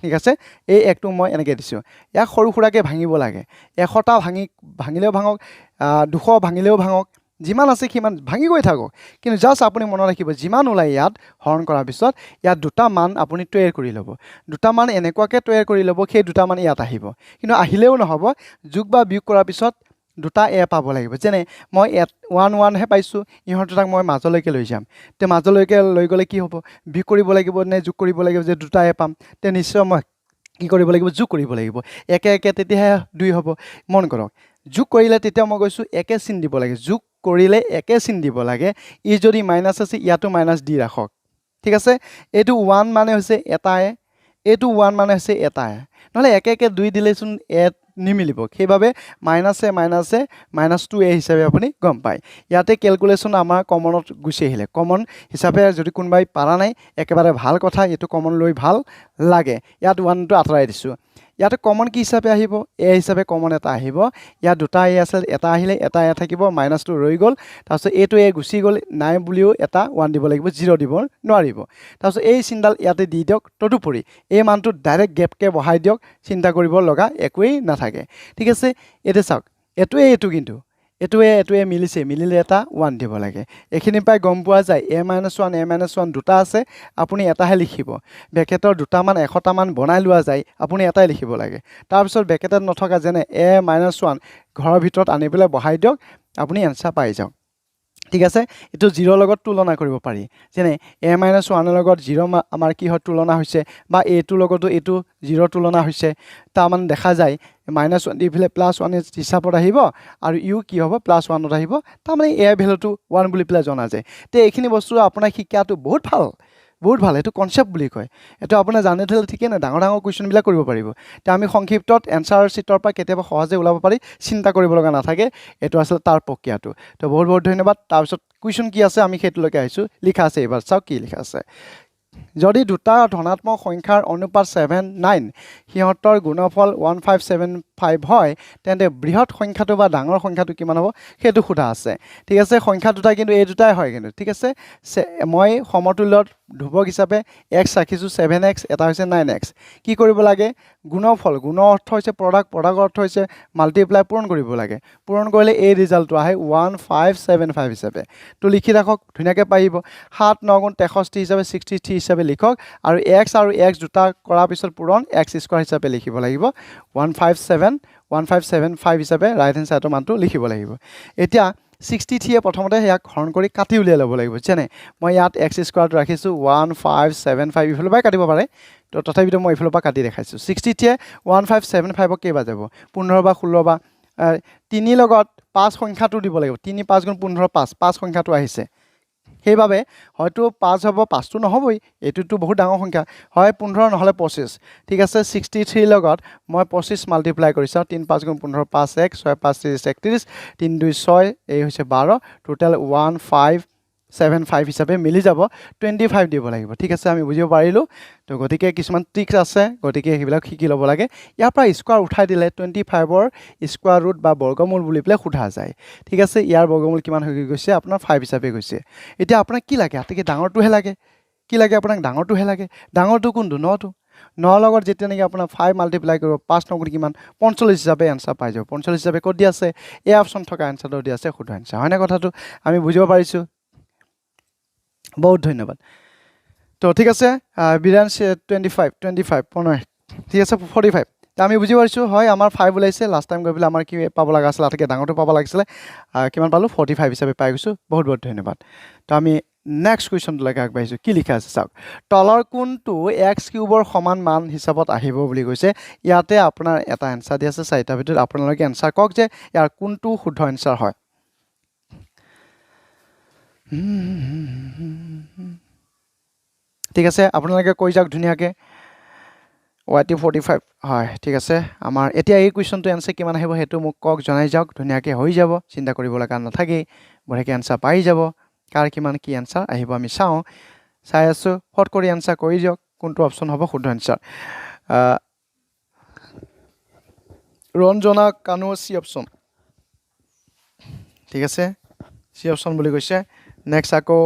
ঠিক আছে এই 1টো মই এনেকৈ দিছোঁ ইয়াক সৰু সুৰাকৈ ভাঙিব লাগে 100টা ভাঙিলেও ভাঙক 200 ভাঙিলেও ভাঙক যিমান আছে সিমান ভাঙি গৈ থাকক কিন্তু জাষ্ট আপুনি মনত ৰাখিব যিমান ওলাই ইয়াত হৰণ কৰাৰ পিছত ইয়াত দুটা মান আপুনি তৈয়াৰ কৰি ল'ব দুটা মান এনেকুৱাকৈ তৈয়াৰ কৰি ল'ব সেই দুটা মান ইয়াত আহিব কিন্তু আহিলেও নহ'ব যোগ বা বিয়োগ কৰাৰ পিছত দুটা এ পাব লাগিব যেনে মই 1 হে পাইছোঁ ইহঁত দুটাক মই মাজলৈকে লৈ যাম তে মাজলৈকে লৈ গ'লে কি হ'ব বিয়োগ কৰিব লাগিব নে যোগ কৰিব লাগিব যে দুটা এ পাম তে নিশ্চয় মই কি কৰিব লাগিব যোগ কৰিব লাগিব একে একে তেতিয়াহে 2 হ'ব মন কৰক যোগ কৰিলে তেতিয়া মই কৈছোঁ একে চিন দিব লাগে যোগ কৰিলে একে চিন দিব লাগে ই যদি মাইনাছ আছে ইয়াতো মাইনাছ দি ৰাখক ঠিক আছে এইটো 1 মানে হৈছে এটাই এইটো 1 মানে হৈছে এটাই নহ'লে একে একে 2 দিলেচোন নিমিলিব সেইবাবে -2a হিচাপে আপুনি গম পায় ইয়াতে কেলকুলেশ্যন আমাৰ কমনত গুচি আহিলে কমন হিচাপে যদি কোনোবাই পাৰা নাই একেবাৰে ভাল কথা এইটো কমন লৈ ভাল লাগে ইয়াত 1টো আঁতৰাই দিছোঁ ইয়াতে কমন কি হিচাপে আহিব এ হিচাপে কমন এটা আহিব ইয়াত দুটা এ আছে এটা আহিলে এটা এ থাকিব মাইনাছটো ৰৈ গ'ল তাৰপিছত এইটো এ গুচি গ'ল নাই বুলিও এটা 1 দিব লাগিব 0 দিব নোৱাৰিব তাৰপিছত এই চিনডাল ইয়াতে দি দিয়ক তদুপৰি এই মানটো ডাইৰেক্ট গেপকৈ বহাই দিয়ক চিন্তা কৰিব লগা একোৱেই নাথাকে ঠিক আছে এতিয়া চাওক এইটো কিন্তু এইটোৱে মিলিলে এটা 1 দিব লাগে এইখিনি পাই গম পোৱা যায় a-1 দুটা আছে আপুনি এটাহে লিখিব ব্ৰেকেটৰ দুটামান 100টা মান বনাই লোৱা যায় আপুনি এটাই লিখিব লাগে তাৰপিছত ব্ৰেকেটত নথকা যেনে a-1 ঘৰৰ ভিতৰত আনি পেলাই বহাই দিয়ক আপুনি এনচাৰ পাই যাওক ঠিক আছে এইটো 0 লগত তুলনা কৰিব পাৰি যেনে a-1 লগত 0 আমাৰ কি হয় তুলনা হৈছে বা a2 লগতো এইটো 0 তুলনা হৈছে তাৰমান দেখা যায় -1 দি পেলাই +1 হিচাপত আহিব আৰু ইউ কি হ'ব +1ত আহিব তাৰমানে এ ভেলুটো 1 বুলি পেলাই জনা যায় তে এইখিনি বস্তু আপোনাক শিকাটো বহুত ভাল এইটো কনচেপ্ট বুলি কয় এইটো আপোনাৰ জানি থ'লে ঠিকেই নাই ডাঙৰ কুৱেশ্যনবিলাক কৰিব পাৰিব তে আমি সংক্ষিপ্তত এনচাৰ চিটৰ পৰা কেতিয়াবা সহজে ওলাব পাৰি চিন্তা কৰিব লগা নাথাকে এইটো আচলতে তাৰ প্ৰক্ৰিয়াটো তো বহুত ধন্যবাদ তাৰপিছত কুৱেশ্যন কি আছে আমি সেইটোলৈকে আহিছোঁ লিখা আছে এইবাৰ চাওক কি লিখা আছে যদি দুটা ধনাত্মক সংখ্যাৰ অনুপাত 7-9 সিহঁতৰ গুণফল 1575 হয় তেন্তে বৃহৎ সংখ্যাটো বা ডাঙৰ সংখ্যাটো কিমান হ'ব সেইটো সোধা আছে ঠিক আছে সংখ্যা দুটা কিন্তু এই দুটাই হয় কিন্তু ঠিক আছে মই সমতুল্যত ধ্ৰুৱক হিচাপে x ৰাখিছোঁ 7x এটা হৈছে 9x কি কৰিব লাগে গুণফল গুণ অৰ্থ হৈছে প্ৰডাক্ট অৰ্থ হৈছে মাল্টিপ্লাই পূৰণ কৰিব লাগে পূৰণ কৰিলে এই ৰিজাল্টটো আহে 1575 হিচাপে তো লিখি ৰাখক ধুনীয়াকৈ পাৰিব 7 9 × 63 হিচাপে 63 হিচাপে লিখক আৰু x দুটা কৰাৰ পিছত পূৰণ x² হিচাপে লিখিব লাগিব 1575 হিচাপে ৰাইট হেণ্ড ছাইডৰ মানটো লিখিব লাগিব এতিয়া 63 প্ৰথমতে ইয়াক হৰণ কৰি কাটি উলিয়াই ল'ব লাগিব যেনে মই ইয়াত x² ৰাখিছোঁ 1575 ইফালৰ পৰাই কাটিব পাৰে তো তথাপিতো মই ইফালৰ পৰা কাটি দেখাইছোঁ 63 1575 কেইবা যাব 15 বা 16 বা 3 লগত 5 সংখ্যাটো দিব লাগিব 3 5 × 15 5 সংখ্যাটো আহিছে সেইবাবে হয়তো 5 হ'ব 5টো নহ'বই এইটোতো বহুত ডাঙৰ সংখ্যা হয় 15 নহ'লে 25 ঠিক আছে 63 লগত মই 25 মাল্টিপ্লাই কৰি চাওঁ 3 5 × 15 5 1 6 5 30 31 3 2 6 এই হৈছে 12 টোটেল 1575 75 হিচাপে মিলি যাব 25 দিব লাগিব ঠিক আছে আমি বুজিব পাৰিলো তো গতিকে কিছুমান ট্ৰিক্স আছে গতিকে সেইবিলাক শিকি ল'ব লাগে ইয়াৰ পৰা স্কোৱাৰ উঠাই দিলে 25ৰ স্কোৱাৰ ৰুট বা বৰ্গমূল বুলি পেলাই সোধা যায় ঠিক আছে ইয়াৰ বৰ্গমূল কিমান হৈ গৈছে আপোনাৰ 5 হিচাপে গৈছে এতিয়া আপোনাক কি লাগে আটাইকে ডাঙৰটোহে লাগে কি লাগে আপোনাক ডাঙৰটোহে লাগে ডাঙৰটো কোনটো 9টো 9 লগত যেতিয়া নেকি আপোনাৰ 5 মাল্টিপ্লাই কৰিব 5 নগুণ কিমান 45 হিচাপে এনসাৰ পাই যাব 45 হিচাপে ক'ত দি আছে এই অপচন থকা এনসাৰটো দি আছে শুদ্ধ এনসাৰ হয়নে কথাটো আমি বুজিব পাৰিছো বহুত ধন্যবাদ তো ঠিক আছে বিৰান 25 পুনৰ ঠিক আছে 45 আমি বুজি পাইছো হয় আমাৰ 5 ওলাইছে লাষ্ট টাইম গৈ পেলাই আমাৰ কি পাব লগা আছিল আটাইকে ডাঙৰটো পাব লাগিছিল কিমান পালো 45 হিচাপে পাই গৈছো বহুত বহুত ধন্যবাদ তো আমি নেক্সট কুৱেশ্যনটো লৈকে আগবাঢ়িছো কি লিখা আছে চাওক তলৰ কোনটো x কিউবৰ সমান মান হিচাপত আহিব বুলি কৈছে ইয়াতে আপোনাৰ এটা এনসাৰ দি আছে চাৰিটা ভিতৰত আপোনালোকে এনসাৰ কক যে ইয়াৰ কোনটো শুদ্ধ এনসাৰ হয় ঠিক আছে আপোনালোকে কৈ যাওক ধুনিয়াকে YT45 হয় ঠিক আছে আমাৰ এতিয়া এই কুৱেশ্যনটো এনসাৰ কিমান আহিব হেতু মোক কক জনাই যাওক ধুনিয়াকে হৈ যাব চিন্তা কৰিব লগা নাথাকে বঢ়িয়াকে এনসাৰ পাই যাব কাৰ কিমান কি এনসাৰ আহিব আমি চাও চাই আছো ফট কৰি এনসাৰ কৰি যাওক কোনটো অপচন হ'ব শুদ্ধ এনসাৰ ৰঞ্জনা কানো সি অপচন ঠিক আছে সি অপচন বুলি কৈছে নেক্সট আকৌ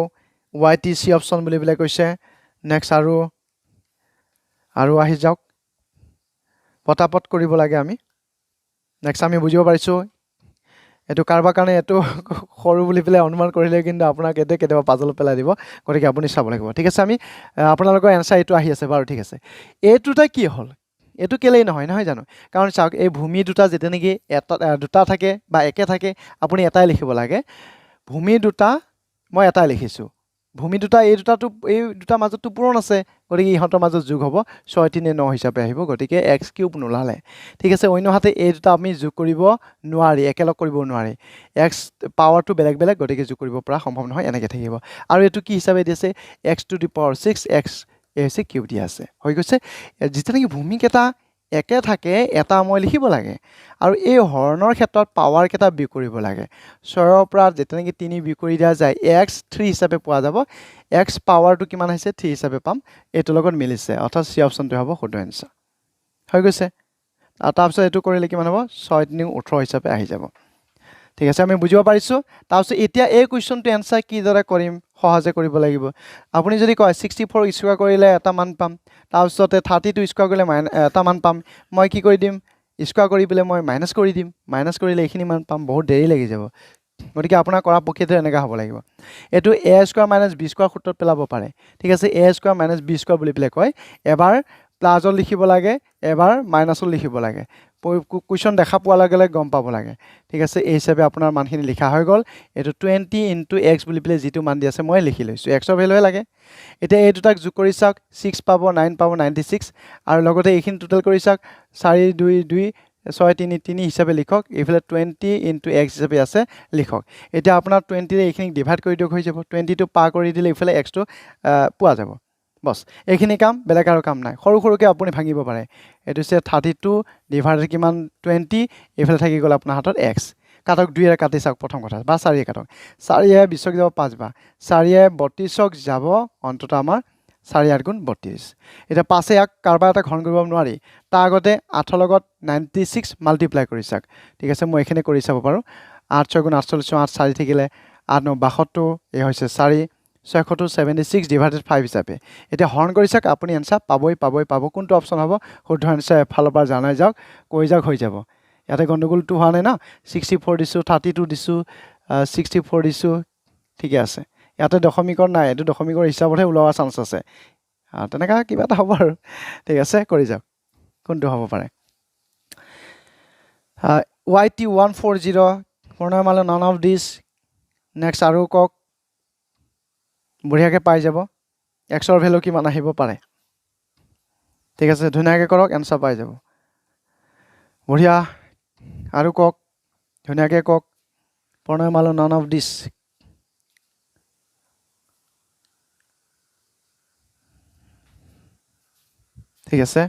YTC অপচন বুলি বলে কৈছে নেক্সট আৰু আহি যাওক পটাপট কৰিব লাগে আমি নেক্সট আমি বুজিব পাৰিছো এটো কাৰবা কাৰণে এটো সৰু বুলি পেলাই অনুমান কৰিলে কিন্তু আপোনাক এতে কেতিয়াবা পাজল পেলাই দিব গতিকে আপুনি চাব লাগিব ঠিক আছে আমি আপোনালোকৰ এনসাৰ এটো আহি আছে বাৰু ঠিক আছে এটোটা কি হল এটো কেলেই নহয় নহয় জানো কাৰণ চাওক এই ভূমি দুটা যেতে নেকি এটা দুটা থাকে বা একে থাকে আপুনি এটাই লিখিব লাগে ভূমি দুটা মই এটাই লিখিছো ভূমি দুটা এই দুটা মাজতো পূৰণ আছে গতিকে ইহঁতৰ মাজত যোগ হ'ব 6 3 9 হিচাপে আহিব গতিকে x কিউব নোলালে ঠিক আছে অন্যহাতে এই দুটা আমি যোগ কৰিব নোৱাৰি একেলগ কৰিব নোৱাৰি x পাৱাৰটো বেলেগ বেলেগ গতিকে যোগ কৰিব পৰা সম্ভৱ নহয় এনেকৈ থাকিব আৰু এটো কি হিচাপে দিছে x to the power 6 x এছে কিউব দি আছে হৈ গৈছে যেতে নেকি ভূমি কেটা একে থাকে এটা মই লিখিব লাগে আৰু এই হৰণৰ ক্ষেত্ৰত পাৱাৰ কেটা বি কৰিব লাগে 6 ৰ পৰা যেতে নেকি 3 বি কৰি দিয়া যায় x 3 হিচাপে পোৱা যাব x পাৱাৰটো কিমান হৈছে 3 হিচাপে পাম এটো লগত মিলিছে অৰ্থাৎ সি অপচনটো হ'ব শুদ্ধ এনসাৰ হৈ গৈছে আৰু তাৰপিছত এটো কৰিলে কিমান হ'ব 6 3 18 হিচাপে আহি যাব ঠিক আছে আমি বুজিব পাৰিছো তাৰপিছত এতিয়া এই কুৱেশ্যনটো এনসাৰ কি দৰে কৰিম সহজে কৰিব লাগিব আপুনি যদি কয় 64 স্কয়াৰ কৰিলে এটা মান পাম তাৰপিছত 32 স্কয়াৰ কৰিলে এটা মান পাম মই কি কৰি দিম স্কয়াৰ কৰি পেলে মই মাইনাস কৰি দিম মাইনাস কৰিলে এইখিনি মান পাম বহুত দেৰি লাগি যাব গতিকে আপোনাৰ কৰা পক্ষেতে এনেকা হ'ব লাগিব এটো a square minus b square সূত্ৰত পেলাব পাৰে ঠিক আছে a square minus b square বুলি পেলে কয় এবাৰ প্লাসত লিখিব লাগে এবাৰ মাইনাসত লিখিব লাগে কুৱেশ্যন দেখা পোৱা লাগলে গম পাব লাগে ঠিক আছে এই হিচাপে আপোনাৰ মানখিনি লিখা হৈ গল এটো 20 * x বুলি পেলে যেটো মান দি আছে মই লিখি লৈছো x ৰ ভ্যালুহে লাগে এতিয়া এই দুটাক যোগ কৰি চাওক 6 পাব 9 পাব 96 আৰু লগতে এইখিনি টোটাল কৰি চাওক 4 2 2 6 3 3 হিচাপে লিখক এফালে 20 * x হিচাপে আছে লিখক এতিয়া আপোনাৰ 20 ৰে এইখিনি ডিভাইড কৰি দিওক হৈ যাব 20 টো পাৰ কৰি দিলে ইফালে x টো পোৱা যাব বস এইখিনি কাম বেলেগ আৰু কাম নাই সৰু সৰুকে আপুনি ভাঙিব পাৰে এটো সে 32 ডিভাইডেড কিমান 20 এফালে থাকি গল আপোনাৰ হাতত x কাটক 2 এ কাটি চাওক প্ৰথম কথা বা 4 এ কাটক 4 এ 20 যাব 5 বা 4 এ 32 যাব অন্তত আমাৰ 4 8 গুণ 32 এটা 5 এ এক কাৰবা এটা ঘন কৰিব নোৱাৰি তাৰ আগতে 8 লগত 96 মাল্টিপ্লাই কৰি চাওক ঠিক আছে মই এখানে কৰি চাব পাৰো 8 6 গুণ 48 8 4 থাকিলে 8 9 72 এই হৈছে 4 676 divided 5 হিচাপে এটা হৰণ কৰি চাওক আপুনি আনসাৰ পাব কোনটো অপচন হ'ব শুদ্ধ আনসাৰ এফালৰ পৰা জানাই যাওক কৈ যাওক হৈ যাব ইয়াতে গণ্ডগোলটো হোৱা নাই না 64 দিছো 32 দিছো 64 দিছো ঠিক আছে ইয়াতে দশমিকৰ নাই এটো দশমিকৰ হিচাপতহে ওলোৱা চান্স আছে তেনেকা কিবা এটা হ'ব আৰু ঠিক আছে কৰি যাওক কোনটো হ'ব পাৰে YT140 পূৰ্ণমালা none of this next আৰু কক বঢ়িয়াকে পাই যাব x ৰ ভ্যালু কিমান আহিব পাৰে ঠিক আছে ধুনিয়াকে কৰক এনসাৰ পাই যাব বঢ়িয়া আৰু কক ধুনিয়াকে কক পূৰ্ণমালা none of this ঠিক আছে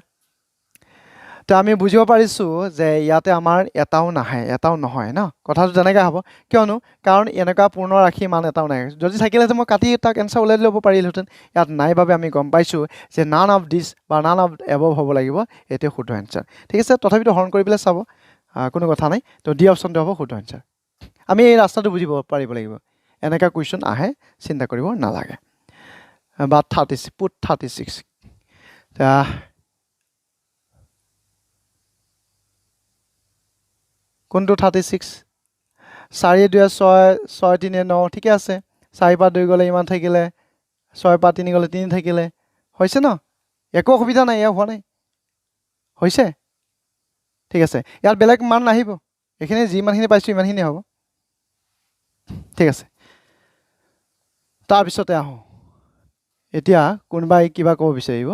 তো আমি বুজিব পাৰিছো যে ইয়াতে আমাৰ এটাও নাহে এটাও নহয় ন কথাটো তেনেকৈ হ'ব কিয়নো কাৰণ এনেকুৱা পূৰ্ণ ৰাশি মান এটাও নাই যদি থাকিলেহেঁতেন মই কাটি তাক এনচাৰ ওলাই ল'ব পাৰিলোহেঁতেন ইয়াত নাই বাবে আমি গম পাইছোঁ যে নান অফ দিছ বা নান অফ এবভ হ'ব লাগিব এইটোৱে শুদ্ধ এনচাৰ ঠিক আছে তথাপিতো হৰণ কৰি পেলাই চাব কোনো কথা নাই তো ডি অপশ্যনটো হ'ব শুদ্ধ এনচাৰ আমি এই ৰাস্তাটো বুজিব পাৰিব লাগিব এনেকুৱা কুৱেশ্যন আহে চিন্তা কৰিব নালাগে বা 36 পুট 36 কোনটো 36 4 2 6 6 3 9 ঠিকে আছে 4 পৰা 2 গ'লে ইমান থাকিলে 6 পৰা 3 গ'লে 3 থাকিলে হৈছে ন একো অসুবিধা নাই ইয়াৰ হোৱা নাই হৈছে ঠিক আছে ইয়াত বেলেগ মান নাহিব এইখিনি যিমানখিনি পাইছোঁ ইমানখিনি হ'ব ঠিক আছে তাৰপিছতে আহোঁ এতিয়া কোনোবাই কিবা ক'ব বিচাৰিব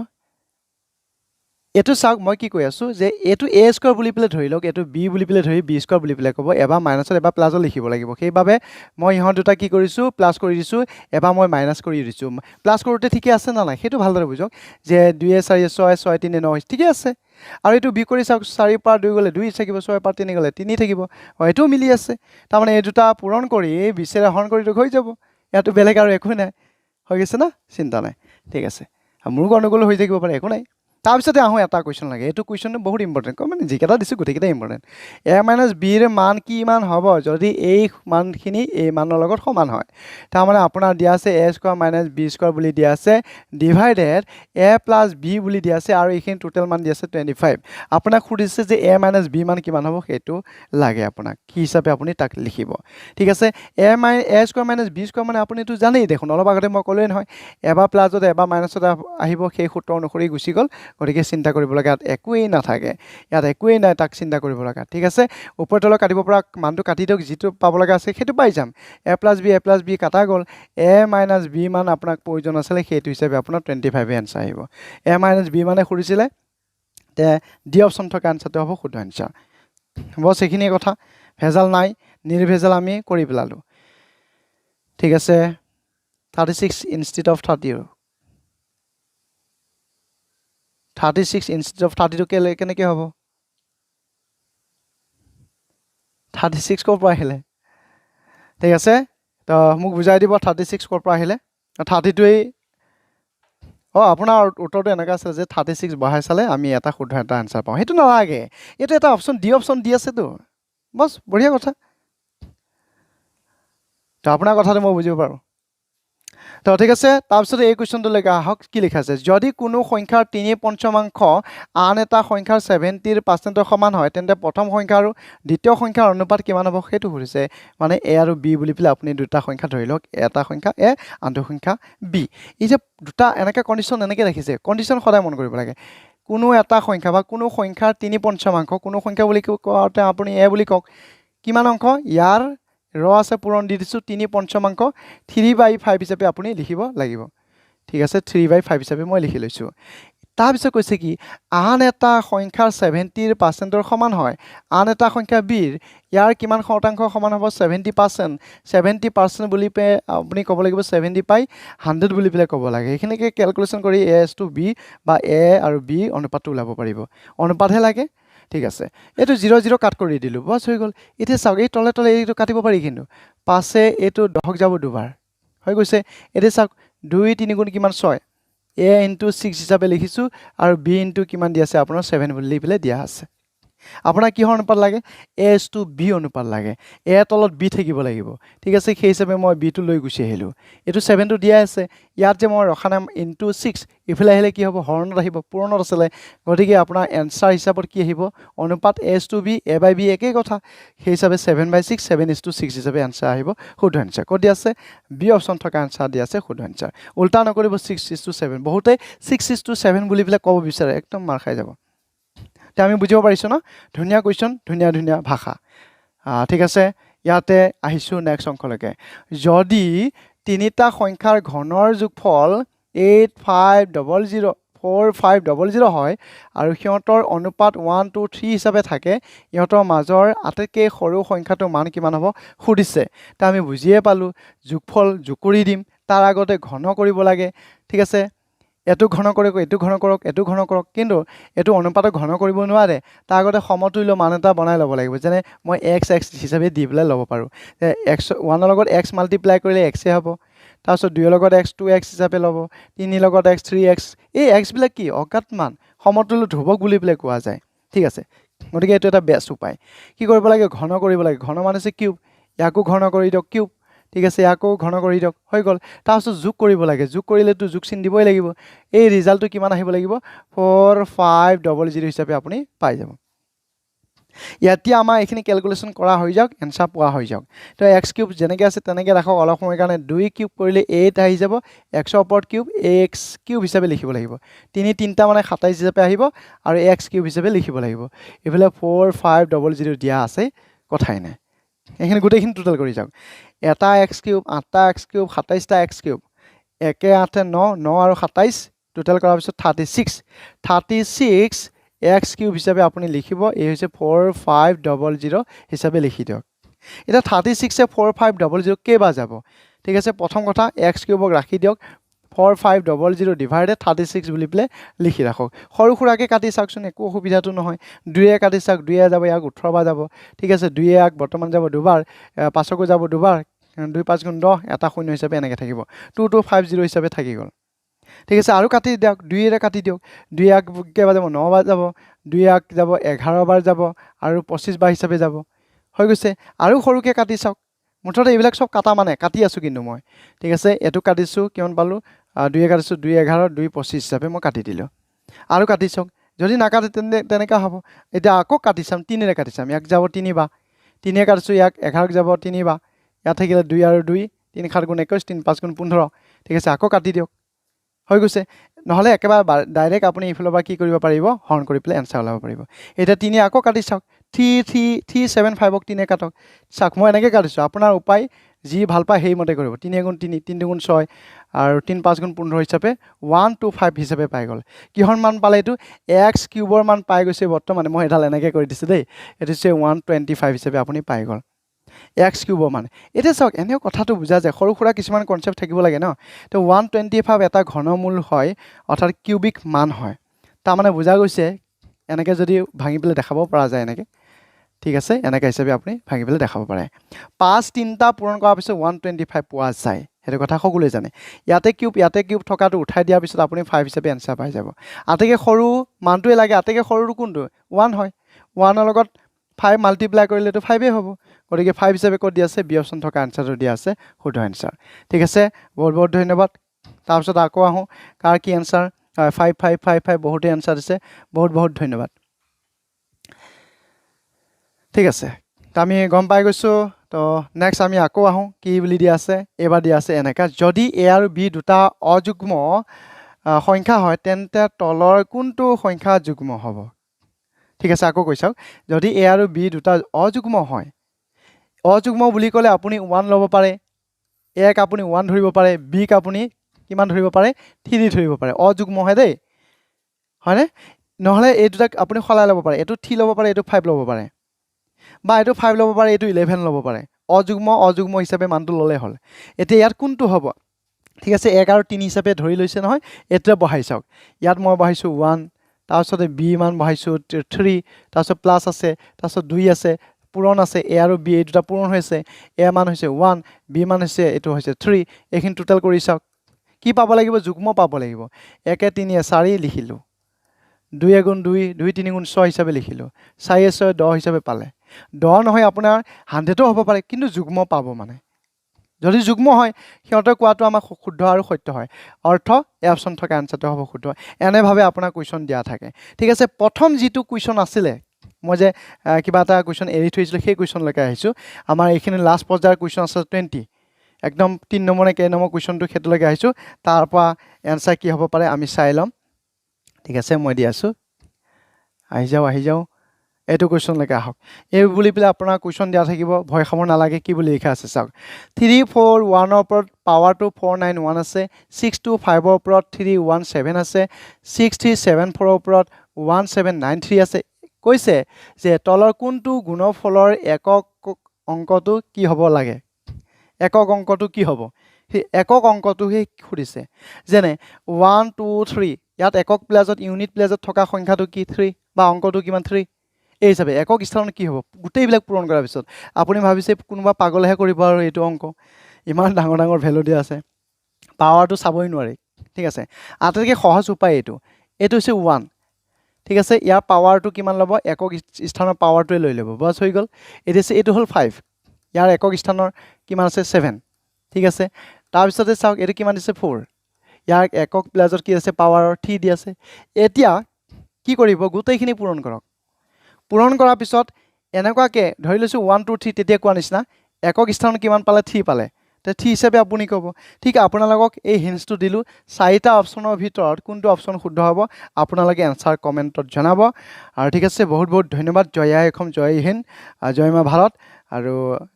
এইটো চাওক মই কি কৈ আছোঁ যে এইটো এ স্কোৱাৰ বুলি পেলাই ধৰি লওক এইটো বি বুলি পেলাই ধৰি বি স্কোৱাৰ বুলি পেলাই ক'ব এবাৰ মাইনাছত এবাৰ প্লাছত লিখিব লাগিব সেইবাবে মই ইহঁত দুটা কি কৰিছোঁ প্লাছ কৰি দিছোঁ এবাৰ মই মাইনাছ কৰি দিছোঁ প্লাছ কৰোঁতে ঠিকে আছে নে নাই সেইটো ভালদৰে বুজক যে 2 4 6 6 3 9 ঠিকে আছে আৰু এইটো বি কৰি চাওক 4 পৰা 2 গ'লে 2 থাকিব 6 পৰা 3 গ'লে 3 থাকিব এইটোও মিলি আছে তাৰমানে এই দুটা পূৰণ কৰি বিচেৰে হৰণ কৰি হৈ যাব ইয়াতো বেলেগ আৰু একো নাই হৈ গৈছে না চিন্তা নাই ঠিক আছে মোৰ গণ্ডগোল হৈ থাকিব পাৰে একো নাই তাৰপিছতে আহোঁ এটা কুৱেশ্যন লাগে এইটো কুৱেশ্যনটো বহুত ইম্পৰ্টেণ্ট মানে যিকেইটা দিছোঁ গোটেইকেইটা ইম্পৰ্টেণ্ট এ মাইনাছ বিৰ মান কি মান হ'ব যদি এই মানখিনি এই মানৰ লগত সমান হয় তাৰমানে আপোনাৰ দিয়া আছে এ স্কোৱাৰ মাইনাছ বি স্কোৱাৰ বুলি দিয়া আছে ডিভাইডেড এ প্লাছ বি বুলি দিয়া আছে আৰু এইখিনি টোটেল মান দিয়া আছে 25 আপোনাক সুধিছে যে এ মাইনাছ বি মান কিমান হ'ব সেইটো লাগে আপোনাক কি হিচাপে আপুনি তাক লিখিব ঠিক আছে এ স্কোৱাৰ মাইনাছ বি স্কোৱাৰ মানে আপুনিতো জানেই দেখোন অলপ আগতে মই ক'লোৱেই নহয় এবাৰ প্লাছত এবাৰ মাইনাছত আহিব সেই সূত্ৰ অনুসৰি গুচি গ'ল গতিকে চিন্তা কৰিব লগা একোৱেই নাথাকে ইয়াত একোৱেই নাই তাক চিন্তা কৰিব লগা ঠিক আছে ওপৰ তলত কাটিব পৰা মানটো কাটি দিয়ক যিটো পাব লগা আছে সেইটো পাই যাম এ প্লাছ বি কাটা গ'ল এ মাইনাছ বি মান আপোনাক প্ৰয়োজন আছিলে সেইটো হিচাপে আপোনাৰ 25 এনচাৰ আহিব এ মাইনাছ বি মানে সুধিছিলে তে ডি অপশ্যন থকা এনচাৰটো হ'ব শুদ্ধ এনচাৰ বছ এইখিনিয়ে কথা ভেজাল নাই নিৰ্ভেজাল আমি কৰি পেলালোঁ ঠিক আছে 36 ইনষ্টিড অফ 30 36 ইনষ্টিড অফ 32 কেনেকৈ হ'ব 36 ক'ৰ পৰা আহিলে ঠিক আছে তো মোক বুজাই দিব 36 ক'ৰ পৰা আহিলে 32ই আপোনাৰ উত্তৰটো এনেকুৱা আছে যে 36 বহাই চালে আমি এটা শুদ্ধ এটা আনচাৰ পাওঁ সেইটো নালাগে এইটো এটা অপশ্যন দি আছেতো বছ বঢ়িয়া কথা তো আপোনাৰ কথাটো মই বুজিব পাৰোঁ তো ঠিক আছে তাৰপিছত এই কুৱেশ্যনটোলৈকে আহক কি লিখা আছে যদি কোনো সংখ্যাৰ 3/5 আন এটা সংখ্যাৰ 70% সমান হয় তেন্তে প্ৰথম সংখ্যা আৰু দ্বিতীয় সংখ্যাৰ অনুপাত কিমান হ'ব সেইটো সুধিছে মানে এ আৰু বি বুলি পেলাই আপুনি দুটা সংখ্যা ধৰি লওক এটা সংখ্যা এ আনটো সংখ্যা বি এই যে দুটা এনেকৈ কণ্ডিশ্যন এনেকৈ ৰাখিছে কণ্ডিশ্যন সদায় মন কৰিব লাগে কোনো এটা সংখ্যা বা কোনো সংখ্যাৰ 3/5 কোনো সংখ্যা বুলি কওঁতে আপুনি এ বুলি কওক কিমান অংশ ইয়াৰ আছে পূৰণ দি দিছোঁ 3/5 3/5 হিচাপে আপুনি লিখিব লাগিব ঠিক আছে 3/5 হিচাপে মই লিখি লৈছোঁ তাৰপিছত কৈছে কি আন এটা সংখ্যাৰ 70% সমান হয় আন এটা সংখ্যা বিৰ ইয়াৰ কিমান শতাংশ সমান হ'ব 70% বুলি পেলাই আপুনি ক'ব লাগিব 70/100 বুলি পেলাই ক'ব লাগে এইখিনিকে কেলকুলেশ্যন কৰি এ এছ টু বি বা এ আৰু বি অনুপাতটো ওলাব পাৰিব অনুপাতহে লাগে ঠিক আছে এইটো 0 0 কাট কৰি দিলোঁ বছ হৈ গ'ল এতিয়া চাওক এই তলে তলে এইটো কাটিব পাৰি কিন্তু 5 এইটো 10 যাব দুবাৰ হৈ গৈছে এতিয়া চাওক 2 3 গুণ কিমান 6 এ ইনটু 6 হিচাপে লিখিছোঁ আৰু বি ইনটু কিমান দিয়া আছে আপোনাৰ 7 বুলি পেলাই দিয়া আছে আপোনাক কিহৰ অনুপাত লাগে এ এছ টু বি অনুপাত লাগে এ তলত বি থাকিব লাগিব ঠিক আছে সেই হিচাপে মই বিটো লৈ গুচি আহিলোঁ এইটো 7টো দিয়া আছে ইয়াত যে মই ৰখা নাম ইনটু 6 ইফালে আহিলে কি হ'ব হৰণত আহিব পূৰণত আছিলে গতিকে আপোনাৰ এনচাৰ হিচাপত কি আহিব অনুপাত এ S two B A by B একেই কথা সেই হিচাপে 7/6 7:6 হিচাপে এনচাৰ আহিব শুদ্ধ এনচাৰ ক'ত দিয়া আছে বি অপশ্যন থকা এনচাৰ দিয়া আছে শুদ্ধ এনচাৰ উল্টা নকৰিব 6:7 বহুতে 6:7 বুলি পেলাই ক'ব বিচাৰে একদম মাৰ খাই যাব আমি বুজিব পাৰিছোঁ ন ধুনীয়া কুৱেশ্যন ধুনীয়া ভাষা ঠিক আছে ইয়াতে আহিছোঁ নেক্সট অংশলৈকে যদি তিনিটা সংখ্যাৰ ঘনৰ যোগফল 8,500,4500 হয় আৰু সিহঁতৰ অনুপাত 1 2 3 হিচাপে থাকে ইহঁতৰ মাজৰ আটাইতকৈ সৰু সংখ্যাটোৰ মান কিমান হ'ব সুধিছে তা আমি বুজিয়ে পালোঁ যোগফল যোগ কৰি দিম তাৰ আগতে ঘন কৰিব লাগে ঠিক আছে এটো ঘন কৰক এটো ঘন কৰক এটো ঘন কৰক কিন্তু এটো অনুপাতক ঘন কৰিব নোৱাৰে তাৰ আগতে সমতুল্য মান এটা বনাই ল'ব লাগিব যেনে মই x x হিচাপে দি পেলাই ল'ব পাৰো x 1 ৰ লগত x মাল্টিপ্লাই কৰিলে x এ হ'ব তাৰপিছত 2 ৰ লগত x 2x হিচাপে ল'ব 3 ৰ লগত x 3x এই x বিলাক কি অজ্ঞাত মান সমতুল্য ধ্ৰুৱক বুলি পেলাই কোৱা যায় ঠিক আছে গতিকে এটো এটা বেষ্ট উপায় কি কৰিব লাগে ঘন কৰিব লাগে ঘন মানে হৈছে কিউব ইয়াকো ঘন কৰি দিয়ক কিউব ঠিক আছে ইয়াকো ঘন কৰি দিয়ক হৈ গ'ল তাৰপিছত যোগ কৰিব লাগে যোগ কৰিলেতো যোগ চিন দিবই লাগিব এই ৰিজাল্টটো কিমান আহিব লাগিব 4500 হিচাপে আপুনি পাই যাব এতিয়া আমাৰ এইখিনি ক্যালকুলেশন কৰা হৈ যাওক এনসাৰ পোৱা হৈ যাওক তো x কিউব যেনেকৈ আছে তেনেকৈ ৰাখক অলপ সময় কাৰণে 2 কিউব কৰিলে 8 আহি যাব x ৰ ওপৰত কিউব x কিউব হিচাপে লিখিব লাগিব 3 3টা মানে 27 হিচাপে আহিব আৰু x কিউব হিচাপে লিখিব লাগিব এফালে 4500 দিয়া আছে কথাই নাই এইখিনি গোটেইখিনি টোটাল কৰি যাওক এটা x কিউব 8টা x কিউব 27টা x কিউব 1 8 9 9 আৰু 27 টোটাল কৰাৰ পিছত 36 x কিউব হিচাপে আপুনি লিখিব এই হৈছে 4500 হিচাপে লিখি দিয়ক এটা 36 এ 4500 কেবা যাব ঠিক আছে প্ৰথম কথা x কিউবক ৰাখি দিয়ক 4500 ডিভাইডেড 36 বুলি প্লে লিখি ৰাখক সৰু খুৰাকে কাটি চাওকচোন একো অসুবিধাটো নহয় 2 এ কাটি চাওক 2 এ যাব ইয়াক 18 বা যাব ঠিক আছে 2 এ ইয়াক বৰ্তমান যাব দুবাৰ 5কো যাব দুবাৰ 2 5 গুণ 10 এটা শূন্য হিচাপে এনেকৈ থাকিব 2250 হিচাপে থাকি গ'ল ঠিক আছে আৰু কাটি দিয়ক 2 এৰে কাটি দিয়ক 2 এক কেবা যাব 9 বাৰ যাব 2 এক যাব 11 বাৰ যাব আৰু 25 বাৰ হিচাপে যাব হৈ গৈছে আৰু সৰুকে কাটি চাওক মুঠতে এইবিলাক সব কাটা মানে কাটি আছো কিন্তু মই ঠিক আছে এটো কাটিছো কিমান পালো 2 এ কাটিছো 2 11 2 25 হিচাপে মই কাটি দিলো আৰু কাটি চাওক যদি না কাটে তেনেকা হ'ব এটা আকৌ কাটি চাম 3 এৰে কাটি চাম ইয়াক যাব 3 বাৰ 3 এ কাটিছো ইয়াক 11 যাব 3 বাৰ ইয়াত থাকিলে 2 আৰু 2 3 7 গুণ 21 3 5 গুণ 15 ঠিক আছে আকৌ কাটি দিয়ক হৈ গৈছে নহলে একেবাৰে ডাইৰেক্ট আপুনি ইফালৰ পৰা কি কৰিব পাৰিব হৰণ কৰি প্লে এনসাৰ ওলাব পাৰিব এটা 3 আকৌ কাটি চাওক 375ক 3 এ কাটক চাওক মই এনেকৈ কাটিছো আপোনাৰ উপায় যি ভাল পায় সেই মতে কৰিব 3 গুণ 3 3 গুণ 6 আৰু 3 5 গুণ 15 হিচাপে 125 হিচাপে পাই গ'ল কিহৰ মান পালে এটো x কিউবৰ মান পাই গৈছে বৰ্তমানে মই এডাল এনেকৈ কৰি দিছো দেই এটো হৈছে 125 হিচাপে আপুনি পাই গ'ল x কিউবৰ মান এটা চাওক এনেও কথাটো বুজা যায় সৰু খুৰা কিছুমান কনসেপ্ট থাকিব লাগে ন তো 125 এটা ঘনমূল হয় অৰ্থাৎ কিউবিক মান হয় তা মানে বুজা গৈছে এনেকৈ যদি ভাঙি পেলে দেখাব পৰা যায় এনেকৈ ঠিক আছে এনেকৈ হিচাপে আপুনি ভাঙি পেলে দেখাব পাৰে 5 3টা পূৰণ কৰাৰ পিছত 125 পোৱা যায় হেতু কথা সকলোৱে জানে ইয়াতে কিউব থকাটো উঠাই দিয়াৰ পিছত আপুনি 5 হিচাপে এনসাৰ পাই যাব আটাইকে সৰু মানটোৱে লাগে আটাইকে সৰুটো কোনটো 1 হয় 1 ৰ লগত 5 মাল্টিপ্লাই কৰিলে তো 5 এ হ'ব গতিকে 5 হিচাপে ক'ত দিয়া আছে বি অপচন থকা আনসাৰটো দিয়া আছে শুদ্ধ আনসাৰ ঠিক আছে বহুত বহুত ধন্যবাদ তাৰ পিছত আকৌ আহো কাৰ কি আনসাৰ 5555 বহুতে আনসাৰ দিছে বহুত বহুত ধন্যবাদ ঠিক আছে তো আমি গম পাই গৈছো তো নেক্সট আমি আকৌ আহো কি বুলি দিয়া আছে এবাৰ দিয়া আছে এনেকা যদি a আৰু b দুটা অযুগ্ম সংখ্যা হয় তেন্তে তলৰ কোনটো সংখ্যা যুগ্ম হ'ব ঠিক আছে আকৌ কৈ চাওক যদি a আৰু b দুটা অযুগ্ম হয় অযুগ্ম বুলি ক'লে আপুনি 1 ল'ব পাৰে a ক আপুনি 1 ধৰিব পাৰে b ক আপুনি কিমান ধৰিব পাৰে 3 ধৰিব পাৰে অযুগ্ম হয় দেই হয়নে নহলে এই দুটাক আপুনি খলাই ল'ব পাৰে এটো 3 ল'ব পাৰে এটো 5 ল'ব পাৰে বা এটো 5 ল'ব পাৰে এটো 11 ল'ব পাৰে অযুগ্ম হিচাপে মানটো ল'লে হ'ল এতিয়া ইয়াত কোনটো হ'ব ঠিক আছে 1 আৰু 3 হিচাপে ধৰি লৈছে নহয় এটা বহাই চাওক ইয়াত মই বহাইছো 1 তাৰপিছত b মান বহাইছো 3 তাৰপিছত প্লাস আছে তাৰপিছত 2 আছে পূৰণ আছে a আৰু b এই দুটা পূৰণ হৈছে a মান হৈছে 1 b মান হৈছে এটো হৈছে 3 এইখিনি টোটাল কৰি চাওক কি পাব লাগিব যুগ্ম পাব লাগিব 1 3 4 লিখিলো 2 গুণ 2 2 3 গুণ 6 হিচাপে লিখিলো 4 6 10 হিচাপে পালে 10 নহয় আপোনাৰ 100ও হ'ব পাৰে কিন্তু যুগ্ম পাব মানে যদি যুগ্ম হয় সিহঁতে কোৱাটো আমাৰ শুদ্ধ আৰু সত্য হয় অৰ্থ এ অপচন থকা আনসাৰটো হ'ব শুদ্ধ এনে ভাবে আপোনাৰ কোৱেশ্চন দিয়া থাকে ঠিক আছে প্ৰথম যেটো কোৱেশ্চন আছিলে মই যে কিবা এটা কোৱেশ্চন এৰি থৈছিল সেই কোৱেশ্চন লৈকে আহিছো আমাৰ এইখিনি লাষ্ট পৰ্যায়ৰ কোৱেশ্চন আছে 20 একদম 3 নম্বৰ নে কেই নম্বৰ কোৱেশ্চনটো হেতুলৈকে আহিছো তাৰ পৰা আনসাৰ কি হ'ব পাৰে আমি চাই লম ঠিক আছে মই দি আছো আহি যাও এটো কোৱেশ্চন লৈকে আহক এই বুলি পেলে আপোনাৰ কোৱেশ্চন দিয়া থাকিব ভয় খাব নালাগে কি বুলি লিখা আছে চাওক 341 ৰ ওপৰত পাৱাৰটো 491 আছে 625 ৰ ওপৰত 317 আছে 6374 ৰ ওপৰত 1793 আছে কৈছে যে তলৰ কোনটো গুণফলৰ একক অংকটো কি হ'ব লাগে একক অংকটো কি হ'ব সেই একক অংকটোহে সুধিছে যেনে 1 2 3 ইয়াত একক প্লেজত ইউনিট প্লেজত থকা সংখ্যাটো কি 3 বা অংকটো কিমান 3 এই হিচাপে একক স্থানত কি হ'ব গোটেইবিলাক পূৰণ কৰাৰ পিছত আপুনি ভাবিছে কোনোবা পাগলেহে কৰিব আৰু এইটো অংক ইমান ডাঙৰ ডাঙৰ ভেলু দিয়া আছে পাৱাৰটো চাবই নোৱাৰি ঠিক আছে আটাইতকৈ সহজ উপায় এইটো হৈছে 1 ঠিক আছে ইয়াৰ পাৱাৰটো কিমান ল'ব একক স্থানৰ পাৱাৰটোৱে লৈ ল'ব বস হৈ গ'ল এইটো হ'ল 5 ইয়াৰ একক স্থানৰ কিমান আছে 7 ঠিক আছে তাৰপিছতে চাওক এইটো কিমান দিছে 4 ইয়াৰ একক প্লেজত কি আছে পাৱাৰৰ 3 দি আছে এতিয়া কি কৰিব গোটেইখিনি পূৰণ কৰক পূৰণ কৰাৰ পিছত এনেকুৱাকৈ ধৰি লৈছোঁ 1 2 3 তেতিয়া কোৱা নিচিনা একক স্থানত কিমান পালে 3 পালে তে 3 হিচাপে আপুনি ক'ব ঠিক আপোনালোকক এই হিণ্টছটো দিলোঁ 4টা অপশ্যনৰ ভিতৰত কোনটো অপশ্যন শুদ্ধ হ'ব আপোনালোকে এনচাৰ কমেণ্টত জনাব আৰু ঠিক আছে বহুত বহুত ধন্যবাদ জয় আই অসম জয় হিন্দ জয় মা ভাৰত আৰু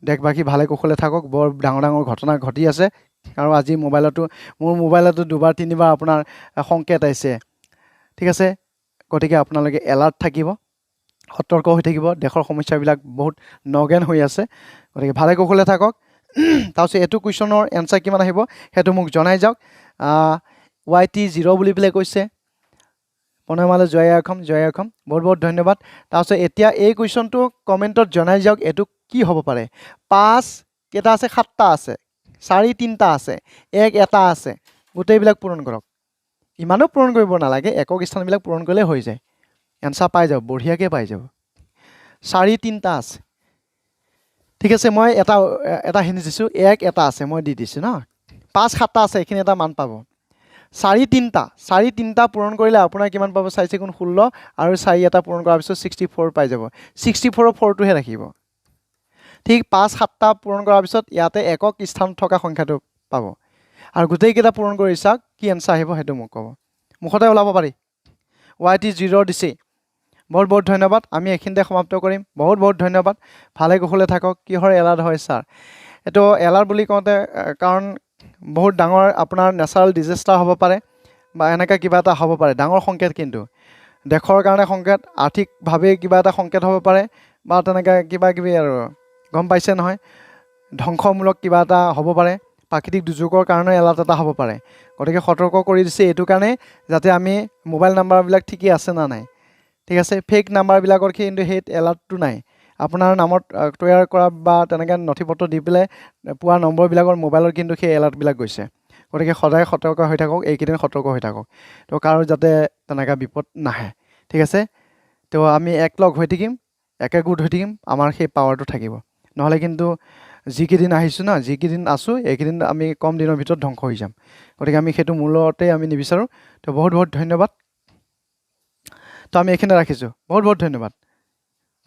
দেশবাসী ভালে কুশলে থাকক বৰ ডাঙৰ ডাঙৰ ঘটনা ঘটি আছে আৰু আজি মোৰ মোবাইলতো দুবাৰ তিনিবাৰ আপোনাৰ সংকেত আহিছে ঠিক আছে গতিকে আপোনালোকে এলাৰ্ট থাকিব সতৰ্ক হৈ থাকিব দেশৰ সমস্যাবিলাক বহুত নগেন হৈ আছে গতিকে ভালে কুশলে থাকক তাৰপিছত এইটো কুৱেশ্যনৰ এনচাৰ কিমান আহিব সেইটো মোক জনাই যাওক YT0 বুলি পেলাই কৈছে প্ৰণয়মালৈ জয় অসম বহুত বহুত ধন্যবাদ তাৰপিছত এতিয়া এই কুৱেশ্যনটো কমেণ্টত জনাই যাওক এইটো কি হ'ব পাৰে 5 কেইটা আছে 7টা আছে 4 3টা আছে 1 এটা আছে গোটেইবিলাক পূৰণ কৰক ইমানো পূৰণ কৰিব নালাগে একক স্থানবিলাক পূৰণ কৰিলে হৈ যায় এনচাৰ পাই যাব বঢ়িয়াকৈ পাই যাব 4 3টা আছে ঠিক আছে মই এটা হিণ্ট দিছোঁ 1 এটা আছে মই দি দিছোঁ ন 5 7টা আছে এইখিনি এটা মান পাব 4 3টা পূৰণ কৰিলে আপোনাৰ কিমান পাব 4 × 16 আৰু 4 এটা পূৰণ কৰাৰ পিছত 64 পাই যাব 64ৰ 4টোহে ৰাখিব ঠিক 5 7টা পূৰণ কৰাৰ পিছত ইয়াতে একক স্থান থকা সংখ্যাটো পাব আৰু গোটেইকেইটা পূৰণ কৰি চাওক কি এনচাৰ আহিব সেইটো মোক ক'ব মুখতে ওলাব পাৰি YT0 দিছে বহুত বহুত ধন্যবাদ আমি এইখিনিতে সমাপ্ত কৰিম বহুত বহুত ধন্যবাদ ভালে কুশলে থাকক কিহৰ এলাৰ্ট হয় ছাৰ এইটো এলাৰ্ট বুলি কওঁতে কাৰণ বহুত ডাঙৰ আপোনাৰ নেচাৰেল ডিজাষ্টাৰ হ'ব পাৰে বা এনেকৈ কিবা এটা হ'ব পাৰে ডাঙৰ সংকেত কিন্তু দেশৰ কাৰণে সংকেত আৰ্থিকভাৱে কিবা এটা সংকেত হ'ব পাৰে বা তেনেকৈ কিবা কিবি আৰু গম পাইছে নহয় ধ্বংসমূলক কিবা এটা হ'ব পাৰে প্ৰাকৃতিক দুৰ্যোগৰ কাৰণে এলাৰ্ট এটা হ'ব পাৰে গতিকে সতৰ্ক কৰি দিছে এইটো কাৰণে যাতে আমি মোবাইল নাম্বাৰবিলাক ঠিকেই আছে না নাই ঠিক আছে ফেক নাম্বাৰবিলাকৰ কিন্তু সেই এলাৰ্টটো নাই আপোনাৰ নামত তৈয়াৰ কৰা বা তেনেকৈ নথিপত্ৰ দি পেলাই পোৱা নম্বৰবিলাকৰ মোবাইলত কিন্তু সেই এলাৰ্টবিলাক গৈছে গতিকে সদায় সতৰ্ক হৈ থাকক এইকেইদিন সতৰ্ক হৈ থাকক তো কাৰো যাতে তেনেকৈ বিপদ নাহে ঠিক আছে তো আমি একলগ হৈ থাকিম একেগোট হৈ থাকিম আমাৰ সেই পাৱাৰটো থাকিব নহ'লে কিন্তু যিকেইদিন আহিছোঁ না যিকেইদিন আছোঁ এইকেইদিন আমি কম দিনৰ ভিতৰত ধ্বংস হৈ যাম গতিকে আমি সেইটো মূলতে আমি নিবিচাৰোঁ তো বহুত বহুত ধন্যবাদ তো আমি এইখিনিতে ৰাখিছোঁ বহুত বহুত ধন্যবাদ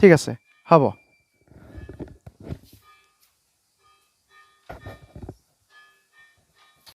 ঠিক আছে হ'ব